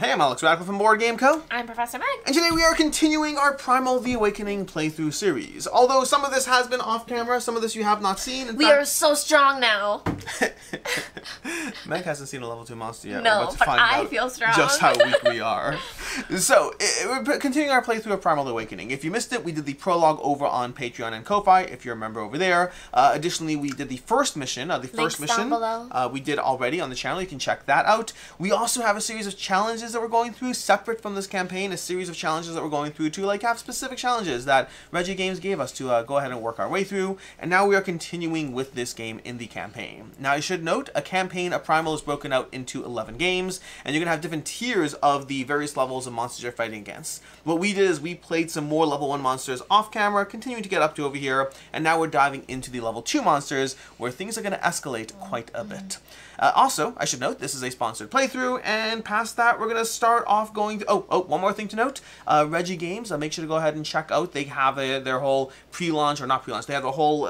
Hey, I'm Alex Radical from Board Game Co. I'm Professor Meg. And today we are continuing our Primal The Awakening playthrough series. Although some of this has been off camera, some of this you have not seen. We are so strong now. Meg hasn't seen a level 2 monster yet. No, but I feel strong. Just how weak we are. So, we're continuing our playthrough of Primal The Awakening. If you missed it, we did the prologue over on Patreon and Ko-Fi, if you're a member over there. Additionally, we did the first mission. Links down below. We did already on the channel. You can check that out. We also have a series of challenges that we're going through separate from this campaign, a series of challenges that we're going through to like have specific challenges that Reggie Games gave us to go ahead and work our way through, and now we are continuing with this game in the campaign. Now I should note, a campaign of Primal is broken out into 11 games, and you're going to have different tiers of the various levels of monsters you're fighting against. What we did is we played some more level 1 monsters off camera, continuing to get up to over here, and now we're diving into the level 2 monsters, where things are going to escalate quite a bit. Also, I should note, this is a sponsored playthrough, and past that, we're going to start off going to... one more thing to note. Reggie Games, make sure to go ahead and check out. They have their whole pre-launch, or not pre-launch, they have a whole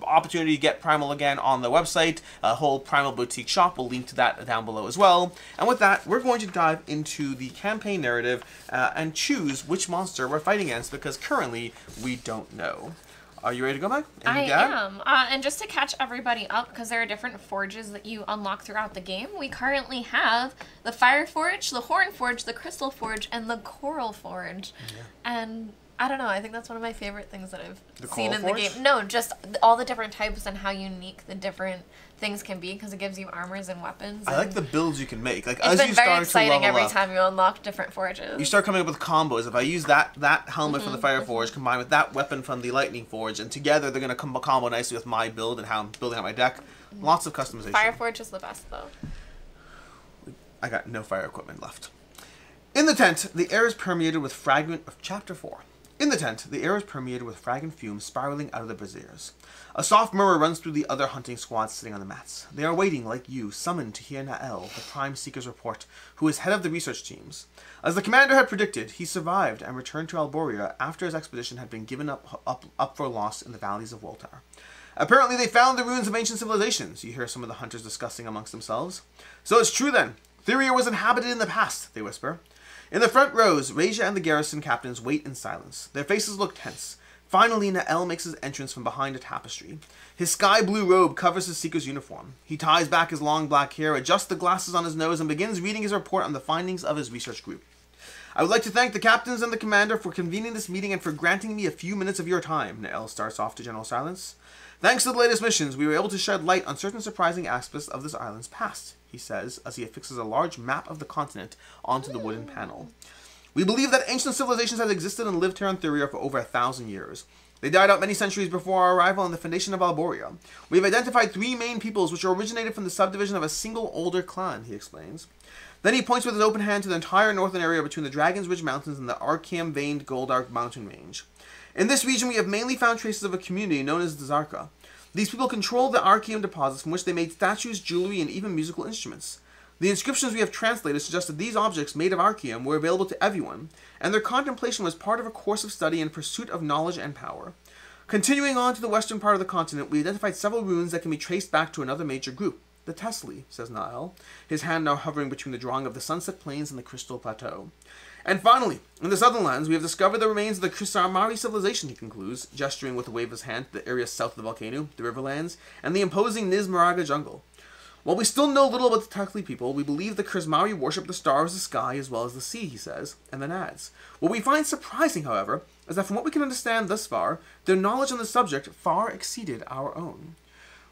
opportunity to get Primal again on the website. A whole Primal Boutique shop. We'll link to that down below as well. And with that, we're going to dive into the campaign narrative and choose which monster we're fighting against, because currently, we don't know. Are you ready to go, Meg? I am. And just to catch everybody up, because there are different forges that you unlock throughout the game, we currently have the Fire Forge, the Horn Forge, the Crystal Forge, and the Coral Forge. Yeah. And I don't know, I think that's one of my favorite things that I've seen in the game. No, just all the different types and how unique the different things can be, because it gives you armors and weapons. I like the builds you can make. Like, it's been very exciting every time you unlock different forges. You start coming up with combos. If I use that helmet from the Fire Forge combined with that weapon from the Lightning Forge, and together they're going to combo nicely with my build and how I'm building out my deck. Lots of customization. Fire Forge is the best, though. I got no fire equipment left. In the tent, the air is permeated with fragment of Chapter 4. In the tent, the air is permeated with fragrant fumes spiraling out of the braziers. A soft murmur runs through the other hunting squads sitting on the mats. They are waiting, like you, summoned to hear Nael, the Prime Seeker's report, who is head of the research teams. As the commander had predicted, he survived and returned to Alboria after his expedition had been given up for lost in the valleys of Woltar. Apparently they found the ruins of ancient civilizations, you hear some of the hunters discussing amongst themselves. So it's true then. Theria was inhabited in the past, they whisper. In the front rows, Raja and the garrison captains wait in silence. Their faces look tense. Finally, Nael makes his entrance from behind a tapestry. His sky blue robe covers his seeker's uniform. He ties back his long black hair, adjusts the glasses on his nose, and begins reading his report on the findings of his research group. I would like to thank the captains and the commander for convening this meeting and for granting me a few minutes of your time, Nael starts off to general silence. Thanks to the latest missions, we were able to shed light on certain surprising aspects of this island's past, he says, as he affixes a large map of the continent onto the wooden panel. We believe that ancient civilizations have existed and lived here on Theria for over 1,000 years. They died out many centuries before our arrival on the foundation of Alboria. We have identified 3 main peoples which originated from the subdivision of a single older clan, he explains. Then he points with his open hand to the entire northern area between the Dragon's Ridge Mountains and the Archeum-veined Goldark mountain range. In this region we have mainly found traces of a community known as the Zarka. These people controlled the Archeum deposits from which they made statues, jewelry, and even musical instruments. The inscriptions we have translated suggest that these objects made of Archeum were available to everyone, and their contemplation was part of a course of study in pursuit of knowledge and power. Continuing on to the western part of the continent, we identified several ruins that can be traced back to another major group, the Tesli, says Nael, his hand now hovering between the drawing of the Sunset Plains and the Crystal Plateau. And finally, in the southern lands, we have discovered the remains of the Krisamari civilization, he concludes, gesturing with a wave of his hand to the area south of the volcano, the Riverlands, and the imposing Nizmaraga jungle. While we still know little about the Tesli people, we believe the Krisamari worship the stars, the sky, as well as the sea, he says, and then adds. What we find surprising, however, is that from what we can understand thus far, their knowledge on the subject far exceeded our own.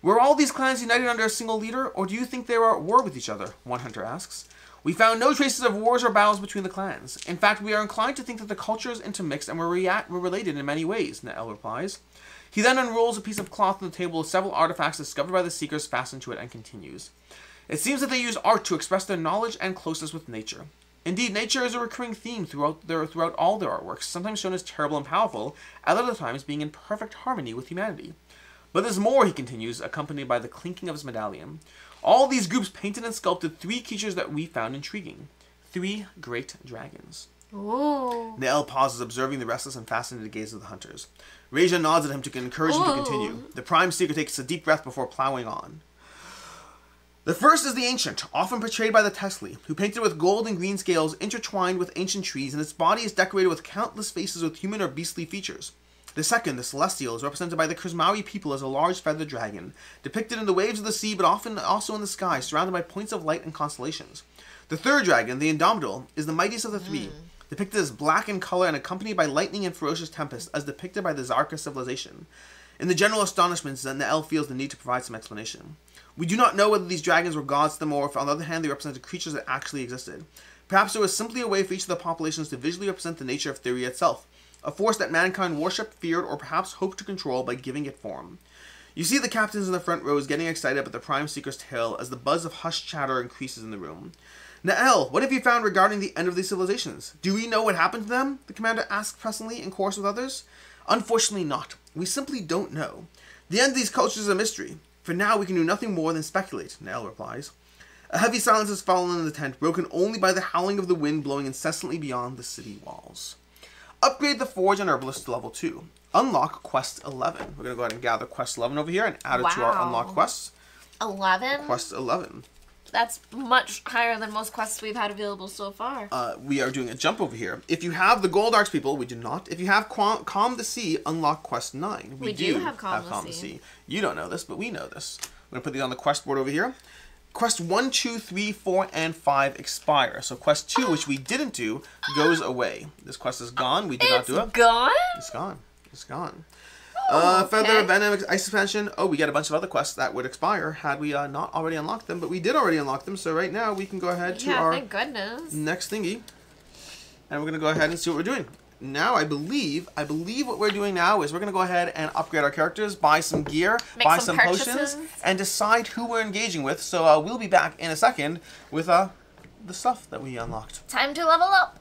Were all these clans united under a single leader, or do you think they were at war with each other? One hunter asks. We found no traces of wars or battles between the clans. In fact, we are inclined to think that the cultures intermixed and were related in many ways, Nael replies. He then unrolls a piece of cloth on the table with several artifacts discovered by the Seekers fastened to it and continues. It seems that they use art to express their knowledge and closeness with nature. Indeed, nature is a recurring theme throughout all their artworks, sometimes shown as terrible and powerful, at other times being in perfect harmony with humanity. But there's more, he continues, accompanied by the clinking of his medallion. All these groups painted and sculpted 3 creatures that we found intriguing. 3 great dragons. Ooh. Nael pauses, observing the restless and fascinated gaze of the hunters. Raja nods at him to encourage him to continue. The Prime Seeker takes a deep breath before plowing on. The first is the Ancient, often portrayed by the Tesli, who painted with gold and green scales intertwined with ancient trees, and its body is decorated with countless faces with human or beastly features. The second, the Celestial, is represented by the Kurzmaui people as a large feathered dragon, depicted in the waves of the sea, but often also in the sky, surrounded by points of light and constellations. The third dragon, the Indomitable, is the mightiest of the three, depicted as black in color and accompanied by lightning and ferocious tempest, as depicted by the Zarka civilization. In the general astonishment, Na'el feels the need to provide some explanation. We do not know whether these dragons were gods to them, or if on the other hand they represented creatures that actually existed. Perhaps it was simply a way for each of the populations to visually represent the nature of Theria itself, a force that mankind worshipped, feared, or perhaps hoped to control by giving it form. You see the captains in the front rows getting excited about the Prime Seeker's tale as the buzz of hushed chatter increases in the room. Na'el, what have you found regarding the end of these civilizations? Do we know what happened to them? The commander asked pressingly in chorus with others. Unfortunately not. We simply don't know. The end of these cultures is a mystery. For now, we can do nothing more than speculate, Na'el replies. A heavy silence has fallen in the tent, broken only by the howling of the wind blowing incessantly beyond the city walls. Upgrade the Forge and Herbalist to level 2. Unlock Quest 11. We're going to go ahead and gather Quest 11 over here and add it to our unlock quests. 11? Quest 11. That's much higher than most quests we've had available so far. We are doing a jump over here. If you have the Gold Arcs, people, we do not. If you have Calm the Sea, unlock Quest 9. We do have Calm the Sea. You don't know this, but we know this. I'm going to put these on the quest board over here. Quest 1, 2, 3, 4, and 5 expire. So Quest 2, which we didn't do, goes away. This quest is gone. We did not do it. It's gone? It's gone. It's gone. Okay. Feather, Venom, Ice Expansion. Oh, we got a bunch of other quests that would expire had we not already unlocked them, but we did already unlock them. So right now we can go ahead to our thank goodness. next thingy, and we're gonna go ahead and see what we're doing. Now I believe what we're doing now is we're gonna go ahead and upgrade our characters, buy some gear, buy some potions, and decide who we're engaging with. So we'll be back in a second with the stuff that we unlocked. Time to level up.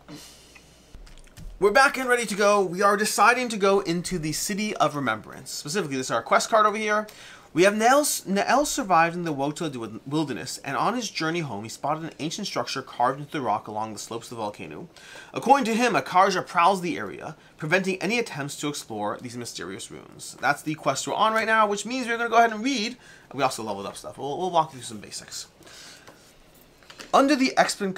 We're back and ready to go. We are deciding to go into the City of Remembrance. Specifically, this is our quest card over here. We have Na'el survived in the Wota wilderness, and on his journey home, he spotted an ancient structure carved into the rock along the slopes of the volcano. According to him, a Kharja prowls the area, preventing any attempts to explore these mysterious ruins. That's the quest we're on right now, which means we're going to go ahead and read. We also leveled up stuff. We'll walk through some basics. Under the expert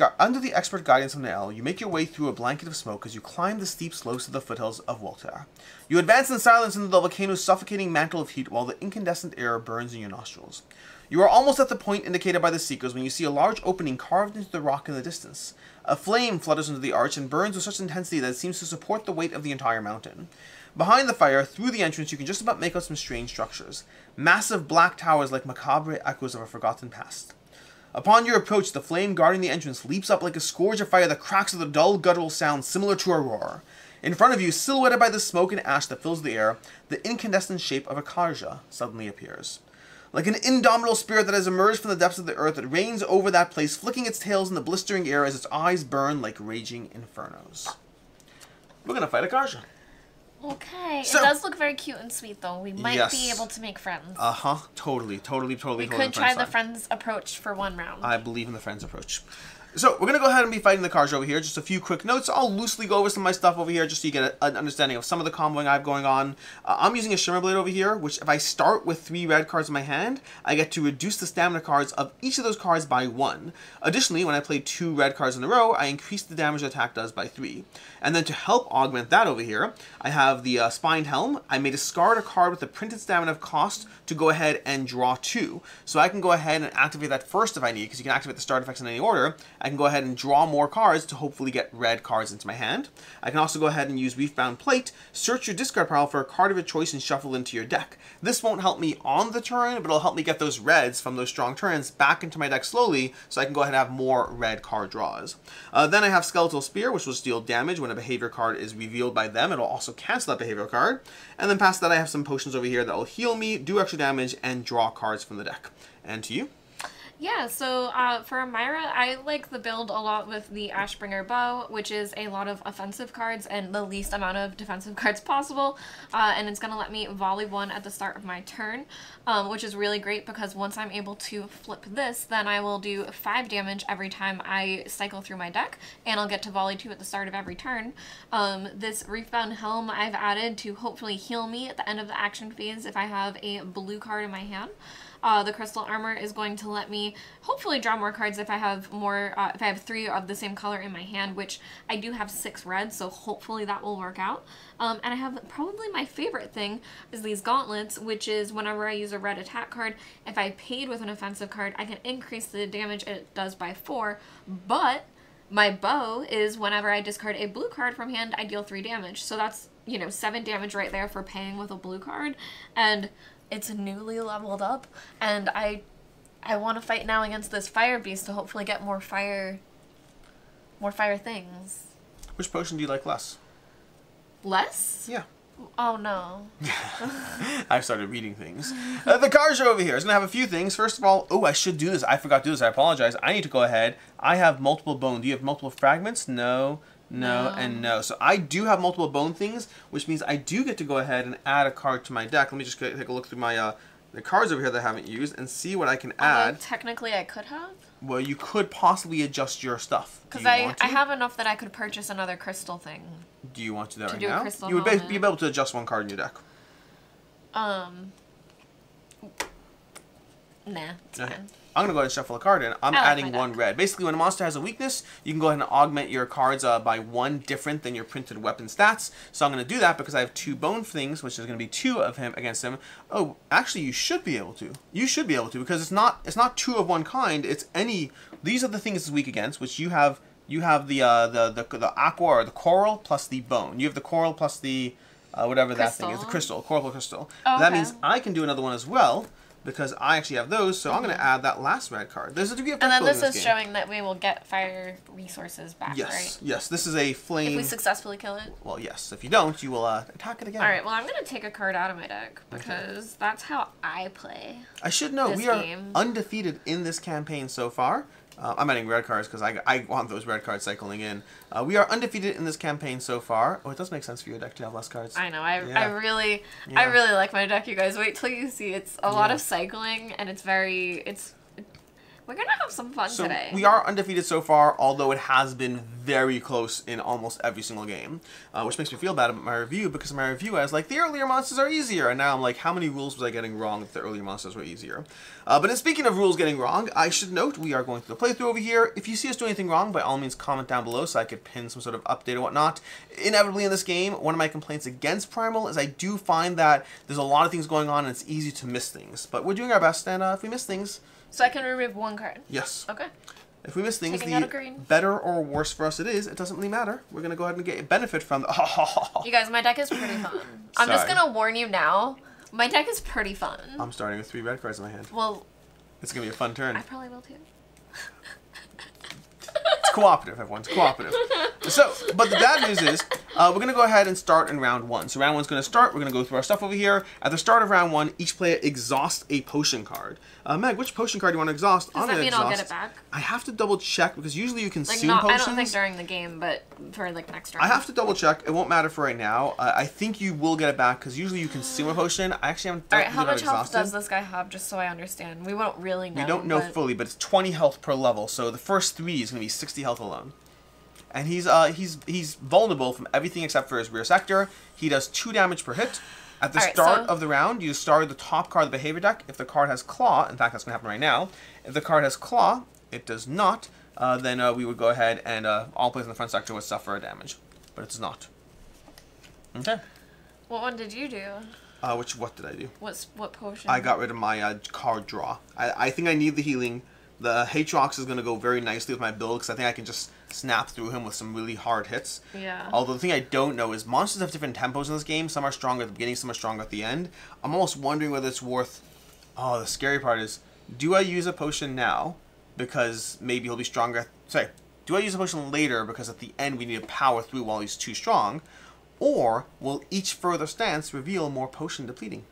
guidance of Na'el, you make your way through a blanket of smoke as you climb the steep slopes of the foothills of Woltar. You advance in silence into the volcano's suffocating mantle of heat while the incandescent air burns in your nostrils. You are almost at the point indicated by the seekers when you see a large opening carved into the rock in the distance. A flame flutters into the arch and burns with such intensity that it seems to support the weight of the entire mountain. Behind the fire, through the entrance, you can just about make out some strange structures. Massive black towers like macabre echoes of a forgotten past. Upon your approach, the flame guarding the entrance leaps up like a scourge of fire that cracks with a dull, guttural sound similar to a roar. In front of you, silhouetted by the smoke and ash that fills the air, the incandescent shape of a Kharja suddenly appears. Like an indomitable spirit that has emerged from the depths of the earth, it reigns over that place, flicking its tails in the blistering air as its eyes burn like raging infernos. We're gonna fight a Kharja. Okay. So, it does look very cute and sweet, though. We might be able to make friends. Totally. We could try the friends approach for one round. I believe in the friends approach. So, we're going to go ahead and be fighting the Kharja over here. Just a few quick notes. I'll loosely go over some of my stuff over here just so you get an understanding of some of the comboing I have going on. I'm using a Shimmer Blade over here, which if I start with 3 red cards in my hand, I get to reduce the stamina cards of each of those cards by 1. Additionally, when I play 2 red cards in a row, I increase the damage the attack does by 3. And then to help augment that over here, I have the Spined Helm. I may discard a card with the printed stamina cost to go ahead and draw 2. So I can go ahead and activate that first if I need, because you can activate the start effects in any order. I can go ahead and draw more cards to hopefully get red cards into my hand. I can also go ahead and use Reef-Bound Plate, search your discard pile for a card of your choice and shuffle into your deck. This won't help me on the turn, but it'll help me get those reds from those strong turns back into my deck slowly, so I can go ahead and have more red card draws. Then I have Skeletal Spear, which will deal damage when a behavior card is revealed by them. It'll also cancel that behavior card. And then past that, I have some potions over here that will heal me, do extra damage, and draw cards from the deck. And to you? Yeah, so for Myra, I like the build a lot with the Ashbringer Bow, which is a lot of offensive cards and the least amount of defensive cards possible. And it's going to let me volley 1 at the start of my turn, which is really great because once I'm able to flip this, then I will do 5 damage every time I cycle through my deck, and I'll get to volley 2 at the start of every turn. This Reef-Bound Helm I've added to hopefully heal me at the end of the action phase if I have a blue card in my hand. The crystal armor is going to let me hopefully draw more cards if I have more, if I have 3 of the same color in my hand, which I do have 6 red, so hopefully that will work out. And I have probably my favorite thing is these gauntlets, which is whenever I use a red attack card, if I paid with an offensive card, I can increase the damage it does by 4, but my bow is whenever I discard a blue card from hand, I deal 3 damage. So that's, you know, 7 damage right there for paying with a blue card. And it's newly leveled up. And I want to fight now against this fire beast to hopefully get more fire things. Which potion do you like less? Less? Yeah. Oh no. I've started reading things. The Kharja over here is going to have a few things. First of all, oh, I should do this. I forgot to do this. I apologize. I need to go ahead. I have multiple bone. Do you have multiple fragments? No, and no. So I do have multiple bone things, which means I do get to go ahead and add a card to my deck. Let me just take a look through my the cards over here that I haven't used and see what I can add. Technically, I could have. Well, you could possibly adjust your stuff. Because I have enough that I could purchase another crystal thing. Do you want to do that right do now? A crystal you would be able to adjust one card in your deck. Nah, it's fine. I'm going to go ahead and shuffle a card in. I'm adding 1 red. Basically, when a monster has a weakness, you can go ahead and augment your cards by 1 different than your printed weapon stats. So I'm going to do that because I have 2 bone things, which is going to be 2 of him against him. Oh, actually, you should be able to. You should be able to because it's not 2 of one kind. It's any. These are the things it's weak against, which you have. You have the aqua or the coral plus the bone. You have the coral plus the whatever crystal. That thing is, the crystal, coral plus crystal. Oh, that means I can do another one as well. Because I actually have those, so I'm going to add that last red card. There's a degree of difficulty. And then this is showing that we will get fire resources back, right? Yes, this is a flame. If we successfully kill it? Well, yes. If you don't, you will attack it again. Alright, well, I'm going to take a card out of my deck, because that's how I play. I should note, we are undefeated in this campaign so far. I'm adding red cards because I want those red cards cycling in. We are undefeated in this campaign so far. Oh, it does make sense for your deck to have less cards. I know. I really like my deck, you guys. Wait till you see. It's a lot of cycling, and it's very... We're going to have some fun today. We are undefeated so far, although it has been very close in almost every single game, which makes me feel bad about my review, because in my review I was like, the earlier monsters are easier, and now I'm like, how many rules was I getting wrong if the earlier monsters were easier? But in speaking of rules getting wrong, I should note we are going through the playthrough over here. If you see us do anything wrong, by all means comment down below so I could pin some sort of update or whatnot. Inevitably in this game, one of my complaints against Primal is I do find that there's a lot of things going on and it's easy to miss things. But we're doing our best, and if we miss things... So I can remove 1 card? Yes. Okay. If we miss things, the better or worse for us it is, it doesn't really matter. We're going to go ahead and get a benefit from the... You guys, my deck is pretty fun. I'm just going to warn you now. My deck is pretty fun. I'm starting with 3 red cards in my hand. Well... It's going to be a fun turn. I probably will too. It's cooperative, everyone. It's cooperative. So, but the bad news is, we're going to go ahead and start in round 1. So round 1's going to start. We're going to go through our stuff over here. At the start of round 1, each player exhausts a potion card. Meg, which potion card do you want to exhaust? Does that mean I'll get it back? I have to double check, because usually you consume potions. I don't think during the game, but for like next round. I have to double check. It won't matter for right now. I think you will get it back, because usually you consume a potion. I actually haven't done it. Alright, how much health does this guy have, just so I understand? We won't really know. We don't know fully, but it's 20 health per level, so the first 3 is going to be 60 health alone. And he's vulnerable from everything except for his rear sector. He does 2 damage per hit. At the start of the round, you start the top card of the behavior deck. If the card has Claw, in fact that's going to happen right now. If the card has Claw, it does not, then we would go ahead and all players in the front sector would suffer a damage. But it does not. Okay. What one did you do? What did I do? What potion? I got rid of my card draw. I think I need the healing. The Hatrox is going to go very nicely with my build, because I think I can just snap through him with some really hard hits. Yeah. Although the thing I don't know is monsters have different tempos in this game. Some are stronger at the beginning, some are stronger at the end. I'm almost wondering whether it's worth... Oh, the scary part is, do I use a potion now? Because maybe he'll be stronger... Sorry, do I use a potion later because at the end we need to power through while he's too strong? Or will each further stance reveal more potion depleting?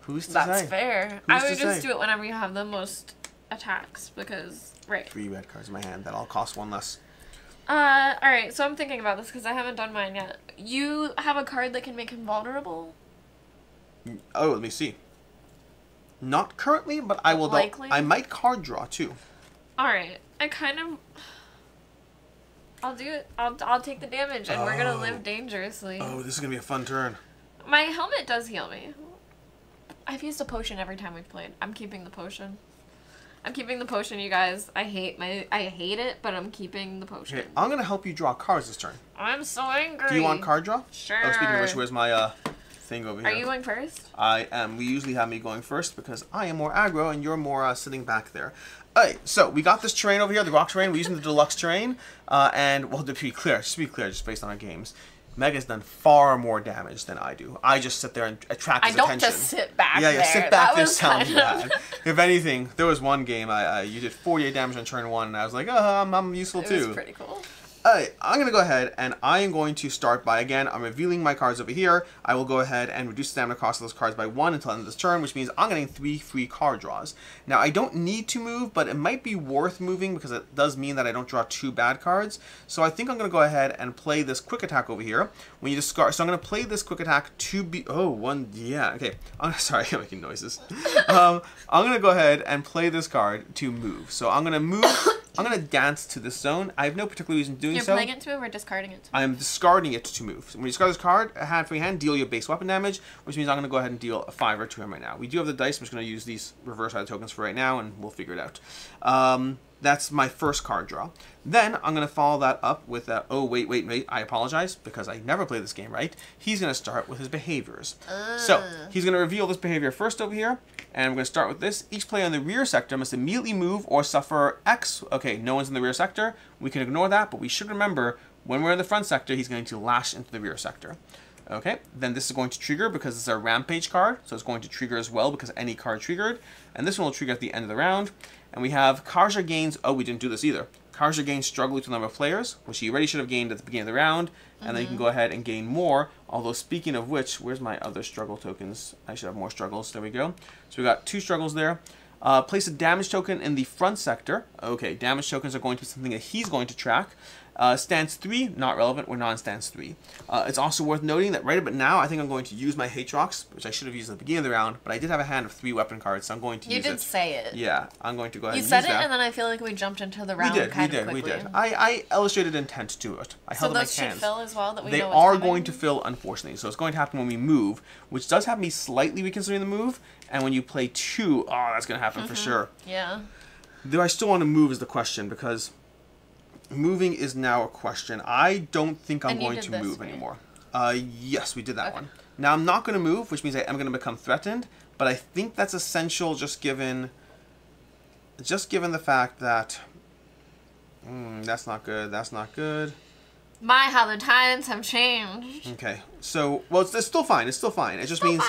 Who's to say? That's fair. I would just do it whenever you have the most attacks, because... Right. 3 red cards in my hand. That'll cost 1 less. Alright, so I'm thinking about this because I haven't done mine yet. You have a card that can make him vulnerable? Oh, let me see. Not currently, but I will... Likely? I might card draw, too. Alright. I kind of... I'll do it. I'll take the damage, and we're gonna live dangerously. Oh, this is gonna be a fun turn. My helmet does heal me. I've used a potion every time we've played. I'm keeping the potion. I'm keeping the potion, you guys. I hate it, but I'm keeping the potion. Okay, I'm gonna help you draw cards this turn. I'm so angry. Do you want card draw? Sure. Oh, speaking of which, where's my thing over here? Are you going first? I am. We usually have me going first because I am more aggro and you're more sitting back there. Alright, so we got this terrain over here, the rock terrain. We're using the deluxe terrain, and well, to be clear, just based on our games, Meg has done far more damage than I do. I just sit there and attract his attention. I don't just sit back there. Yeah, sit back there sounds bad. If anything, there was one game you did 48 damage on turn 1, and I was like, oh, I'm useful too. It was pretty cool. Alright, I'm going to go ahead and I am going to start by, again, I'm revealing my cards over here. I will go ahead and reduce the stamina cost of those cards by 1 until the end of this turn, which means I'm getting 3 free card draws. Now, I don't need to move, but it might be worth moving because it does mean that I don't draw 2 bad cards. So I think I'm going to go ahead and play this quick attack over here. When you discard, so I'm going to play this quick attack to be, okay. Sorry, I'm making noises. I'm going to go ahead and play this card to move. So I'm going to move. I'm going to dance to this zone. I have no particular reason doing so. You're playing it to move or discarding it to move? I am discarding it to move. So when you discard this card, a hand for your hand, deal your base weapon damage, which means I'm going to go ahead and deal a 5 to him right now. We do have the dice. I'm just going to use these reverse side tokens for right now, and we'll figure it out. That's my first card draw. Then I'm going to follow that up with wait, I apologize, because I never play this game right. He's going to start with his behaviors. So he's going to reveal this behavior first over here, and I'm going to start with this. Each player in the rear sector must immediately move or suffer X. Okay, no one's in the rear sector. We can ignore that, but we should remember when we're in the front sector, he's going to lash into the rear sector. Okay, then this is going to trigger because it's a rampage card, so it's going to trigger as well because any card triggered. And this one will trigger at the end of the round. And we have Kharja gains, we didn't do this either. Kharja gains struggle equal to the number of players, which he already should have gained at the beginning of the round. And then you can go ahead and gain more. Although speaking of which, where's my other struggle tokens? I should have more struggles. There we go. So we got 2 struggles there. Place a damage token in the front sector. Okay, damage tokens are going to be something that he's going to track. Stance 3, not relevant. We're not in stance 3. It's also worth noting that right about now, I think I'm going to use my Hate Rocks, which I should have used at the beginning of the round, but I did have a hand of 3 weapon cards, so I'm going to use it. You did say it. Yeah, I'm going to go ahead and use that. that. You said it, and then I feel like we jumped into the round kind of quickly. We did. I illustrated intent to it. I held so it in my those should hands. fill as well, that we they know what's are coming? going to fill, unfortunately. So it's going to happen when we move, which does have me slightly reconsidering the move, and when you play 2, that's going to happen for sure. Yeah. Do I still want to move is the question, because moving is now a question. I don't think I'm going to move anymore. Yes, we did that one. Now I'm not going to move, which means I am going to become threatened, but I think that's essential just given the fact that that's not good. That's not good. My, how the times have changed. Okay, so, well, it's still fine. It's still fine. It just means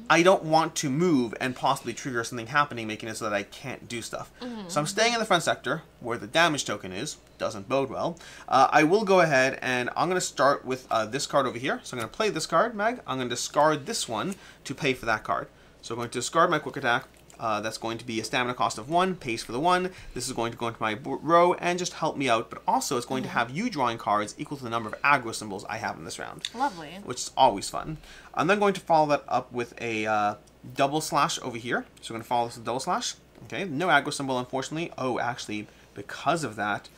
I don't want to move and possibly trigger something happening, making it so that I can't do stuff. So I'm staying in the front sector, where the damage token is. Doesn't bode well. I will go ahead, and I'm going to start with this card over here. So I'm going to play this card, Meg. I'm going to discard this one to pay for that card. So I'm going to discard my quick attack. That's going to be a stamina cost of 1, pays for the 1. This is going to go into my row and just help me out, but also it's going to have you drawing cards equal to the number of aggro symbols I have in this round. Lovely. Which is always fun. I'm then going to follow that up with a double slash over here. So we're going to follow this with double slash. Okay, no aggro symbol, unfortunately. Actually, because of that,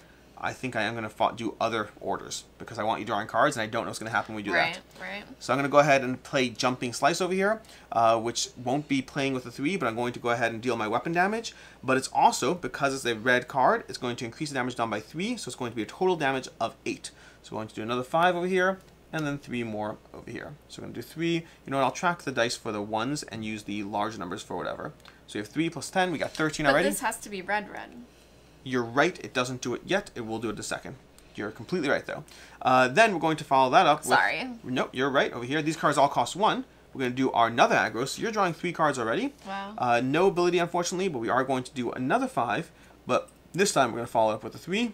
I think I am going to do other orders because I want you drawing cards, and I don't know what's going to happen when we do that. Right. So I'm going to go ahead and play Jumping Slice over here, which won't be playing with a 3, but I'm going to go ahead and deal my weapon damage. But it's also, because it's a red card, it's going to increase the damage done by 3, so it's going to be a total damage of 8. So we're going to do another 5 over here, and then 3 more over here. So we're going to do 3. You know what, I'll track the dice for the 1s and use the large numbers for whatever. So we have 3 plus 10, we got 13 already. But this has to be red. You're right, it doesn't do it yet. It will do it in a second. You're completely right, though. Then we're going to follow that up with... Sorry. Nope, you're right. Over here, these cards all cost 1. We're going to do our another aggro. So you're drawing 3 cards already. Wow. No ability, unfortunately, but we are going to do another 5. But this time, we're going to follow up with a 3.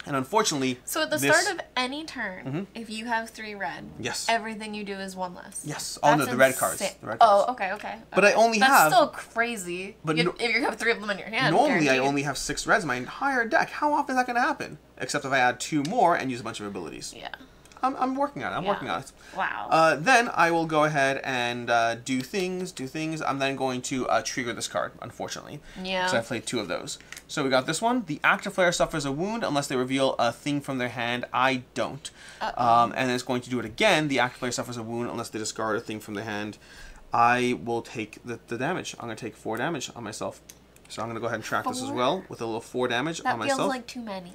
And unfortunately... So at the start of any turn, if you have 3 red, everything you do is 1 less. Yes. That's no, the red cards. Okay. But I only have... That's still crazy. But if you have 3 of them in your hand. Normally, I only have 6 reds in my entire deck. How often is that going to happen? Except if I add 2 more and use a bunch of abilities. Yeah. I'm working on it. I'm working on it. Wow. Then I will go ahead and do things. I'm then going to trigger this card, unfortunately. Yeah. So I played 2 of those. So we got this one. The active player suffers a wound unless they reveal a thing from their hand. I don't. And then it's going to do it again. The active player suffers a wound unless they discard a thing from their hand. I will take the damage. I'm going to take 4 damage on myself. So I'm going to go ahead and track this as 4? well with a little 4 damage on myself. That feels like too many.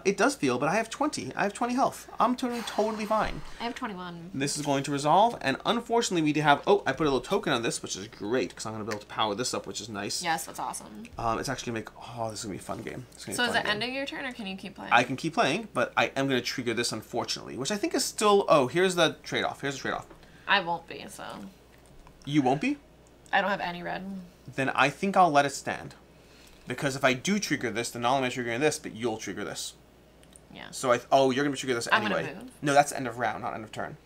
It does feel, but I have 20. I have 20 health. I'm totally fine. I have 21. This is going to resolve, and unfortunately we do have... Oh, I put a little token on this, which is great, because I'm going to be able to power this up, which is nice. Yes, that's awesome. It's actually going to make... Oh, this is going to be a fun game. So is it ending your turn, or can you keep playing? I can keep playing, but I am going to trigger this, unfortunately, which I think is still... Oh, here's the trade-off. Here's the trade-off. I won't be, so... You won't be? I don't have any red. Then I think I'll let it stand. Because if I do trigger this, then not only am I triggering this, but you'll trigger this. Yeah. So oh, you're gonna trigger this anyway. I'm gonna move. No, that's end of round, not end of turn.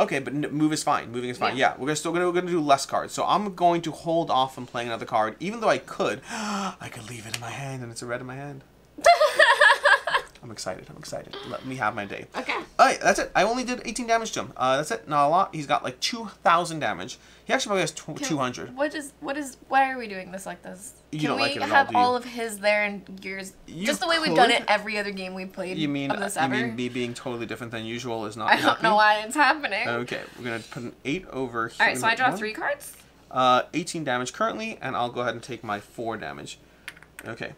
Okay, but move is fine. Moving is fine. Yeah. We're gonna do less cards. So I'm going to hold off on playing another card, even though I could. I could leave it in my hand, and it's a red in my hand. I'm excited. Let me have my day. Okay. Alright, that's it. I only did 18 damage to him. That's it. Not a lot. He's got like 2,000 damage. He actually probably has 200. Why are we doing this like this? You don't like it at all, Can we have do you? all of his there and yours? You Just the way we've done could. it every other game we've played You mean of this ever? me being totally different than usual is not I don't know why it's happening. Okay, we're going to put an 8 over here. Alright, so I draw 3 cards? 18 damage currently, and I'll go ahead and take my 4 damage. Okay.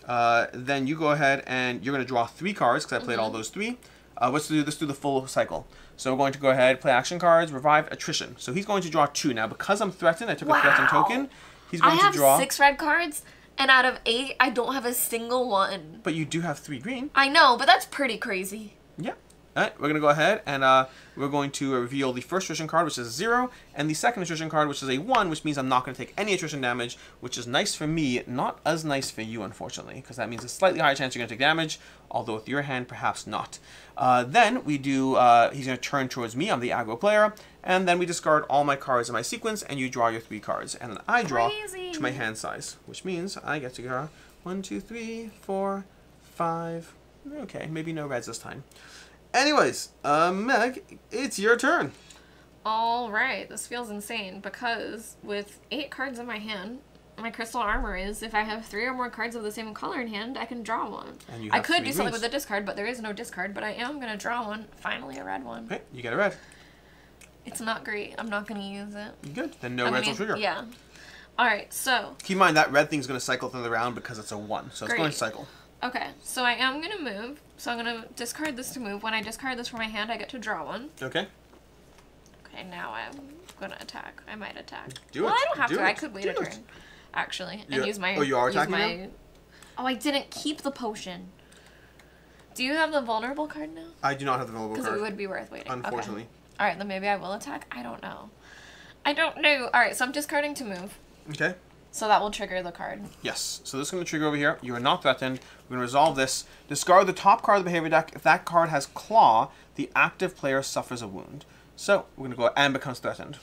Then you go ahead and you're going to draw 3 cards, because I played all those 3. Let's do the full cycle. So we're going to go ahead, play action cards, revive, attrition. So he's going to draw 2. Now, because I'm threatened, I took a threatened token. He's going to draw... I have 6 red cards, and out of 8, I don't have a single one. But you do have 3 green. I know, but that's pretty crazy. Yeah. Alright, we're going to go ahead and we're going to reveal the first attrition card, which is 0, and the second attrition card, which is a 1, which means I'm not going to take any attrition damage, which is nice for me, not as nice for you, unfortunately, because that means a slightly higher chance you're going to take damage, although with your hand, perhaps not. Then we do, he's going to turn towards me, I'm the aggro player, and then we discard all my cards in my sequence, and you draw your 3 cards, and then I draw to my hand size, which means I get to go 1, 2, 3, 4, 5, okay, maybe no reds this time. Anyways, Meg, it's your turn. Alright, this feels insane because with 8 cards in my hand, my crystal armor is if I have 3 or more cards of the same color in hand, I can draw one. And you I have could 3 do something greens. with a discard, but there is no discard, but I am going to draw one. Finally, a red one. Okay, you get a red. It's not great. I'm not going to use it. Good. Then no reds will trigger. Yeah. Alright, so... Keep in mind that red thing's going to cycle through the round because it's a 1, so it's going to cycle. Okay, so I am going to move. So I'm going to discard this to move. When I discard this from my hand, I get to draw one. Okay. Okay, now I'm going to attack. I might attack. Do it. Well, I don't have Do to. it. I could wait Do a it. turn, actually, and Yeah. use my... Oh, you are use attacking my... now? Oh, I didn't keep the potion. Do you have the vulnerable card now? I do not have the vulnerable Because card. it would be worth waiting. Unfortunately. Okay. Alright, then maybe I will attack. I don't know. Alright, so I'm discarding to move. Okay. So that will trigger the card. Yes. So this is going to trigger over here. You are not threatened. We're going to resolve this. Discard the top card of the behavior deck. If that card has Claw, the active player suffers a wound. So we're going to go and becomes threatened.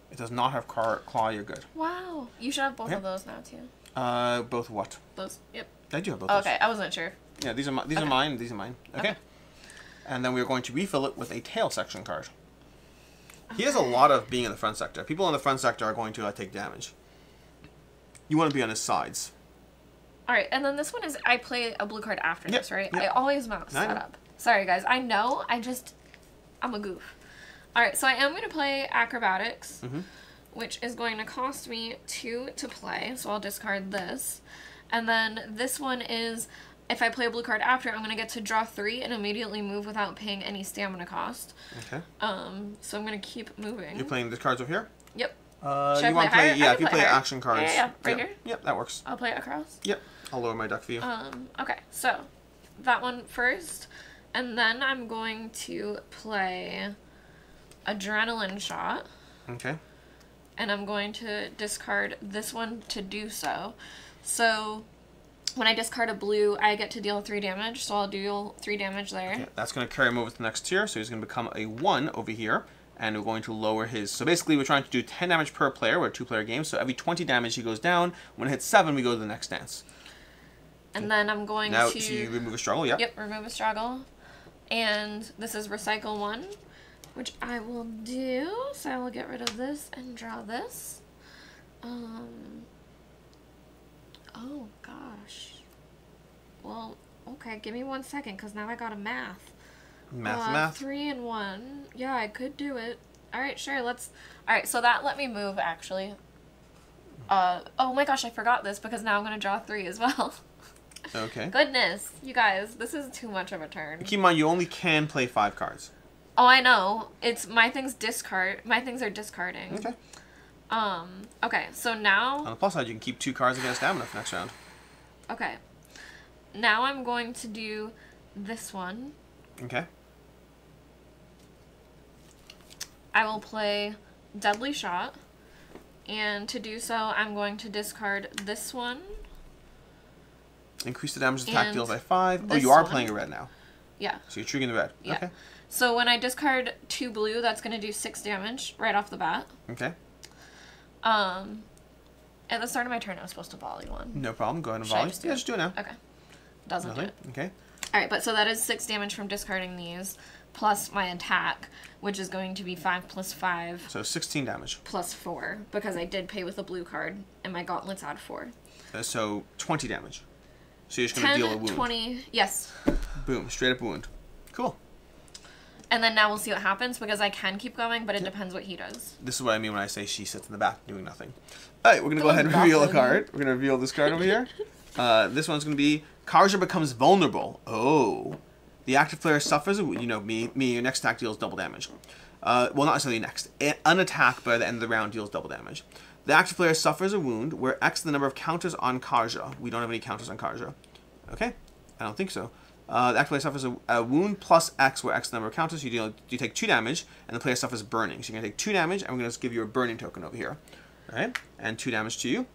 It does not have Claw. You're good. Wow. You should have both of those now, too. Both what? Those. Yep. I do have both. Okay, I wasn't sure. Yeah, these are mine. These are mine. Okay. And then we're going to refill it with a tail section card. He has a lot of being in the front sector. People in the front sector are going to take damage. You want to be on his sides. Alright, and then this one is, I play a blue card after this, right? Yep. I always mouse that up. Sorry, guys. I know. I'm a goof. Alright, so I am going to play Acrobatics, which is going to cost me 2 to play, so I'll discard this. And then this one is, if I play a blue card after, I'm going to get to draw 3 and immediately move without paying any stamina cost. Okay. So I'm going to keep moving. You're playing the cards over here? Yep. You want to play, yeah, if you play higher? action cards. Yeah, right here? Yep, that works. I'll play it across. Yep, I'll lower my deck for you. Okay, so that one first, and then I'm going to play Adrenaline Shot. Okay. And I'm going to discard this one to do so. So when I discard a blue, I get to deal 3 damage, so I'll deal 3 damage there. Okay, that's going to carry him over to the next tier, so he's going to become a 1 over here. And we're going to lower his... So basically, we're trying to do 10 damage per player. We're a 2-player game, so every 20 damage he goes down. When it hits 7, we go to the next dance. And then I'm going now, to... so you remove a struggle, yep. Yep, remove a struggle. And this is Recycle 1, which I will do. So I will get rid of this and draw this. Oh, gosh. Well, okay, give me 1 second, because now I got a math. Math. 3 and 1. Yeah, I could do it. Alright, sure, let's... Alright, so that let me move, actually. Oh my gosh, I forgot this, because now I'm going to draw 3 as well. Okay. Goodness, you guys, this is too much of a turn. Keep in mind, you only can play 5 cards. Oh, I know. It's my things are discarding. Okay. Okay, so now... On the plus side, you can keep 2 cards against stamina for next round. Okay. Now I'm going to do this one. Okay. I will play Deadly Shot. And to do so, I'm going to discard this one. Increase the damage attack deals by 5. Oh, this you are one. playing a red now. Yeah. So you're triggering the red. Yeah. Okay. So when I discard 2 blue, that's going to do 6 damage right off the bat. Okay. At the start of my turn, I was supposed to volley one. No problem. Go ahead and Should I volley. just do Yeah, it? just do it now. Okay. Doesn't Nothing. do it. Okay. Alright, but so that is 6 damage from discarding these, plus my attack, which is going to be 5 plus 5. So 16 damage. Plus 4, because I did pay with a blue card, and my gauntlets add 4. So 20 damage. So you're just going to deal a wound. 20, yes. Boom. Straight up wound. Cool. And then now we'll see what happens, because I can keep going, but it depends what he does. This is what I mean when I say she sits in the back doing nothing. Alright, we're going to go ahead and reveal a card. We're going to reveal this card over here. This one's going to be Kharja becomes vulnerable. Oh. The active player suffers, you know, me, your next attack deals double damage. Well, not necessarily next. An attack by the end of the round deals double damage. The active player suffers a wound where X is the number of counters on Kharja. We don't have any counters on Kharja. Okay? I don't think so. The active player suffers a wound plus X where X is the number of counters. You take 2 damage, and the player suffers burning. So you're going to take 2 damage, and we're going to give you a burning token over here. Alright? And 2 damage to you.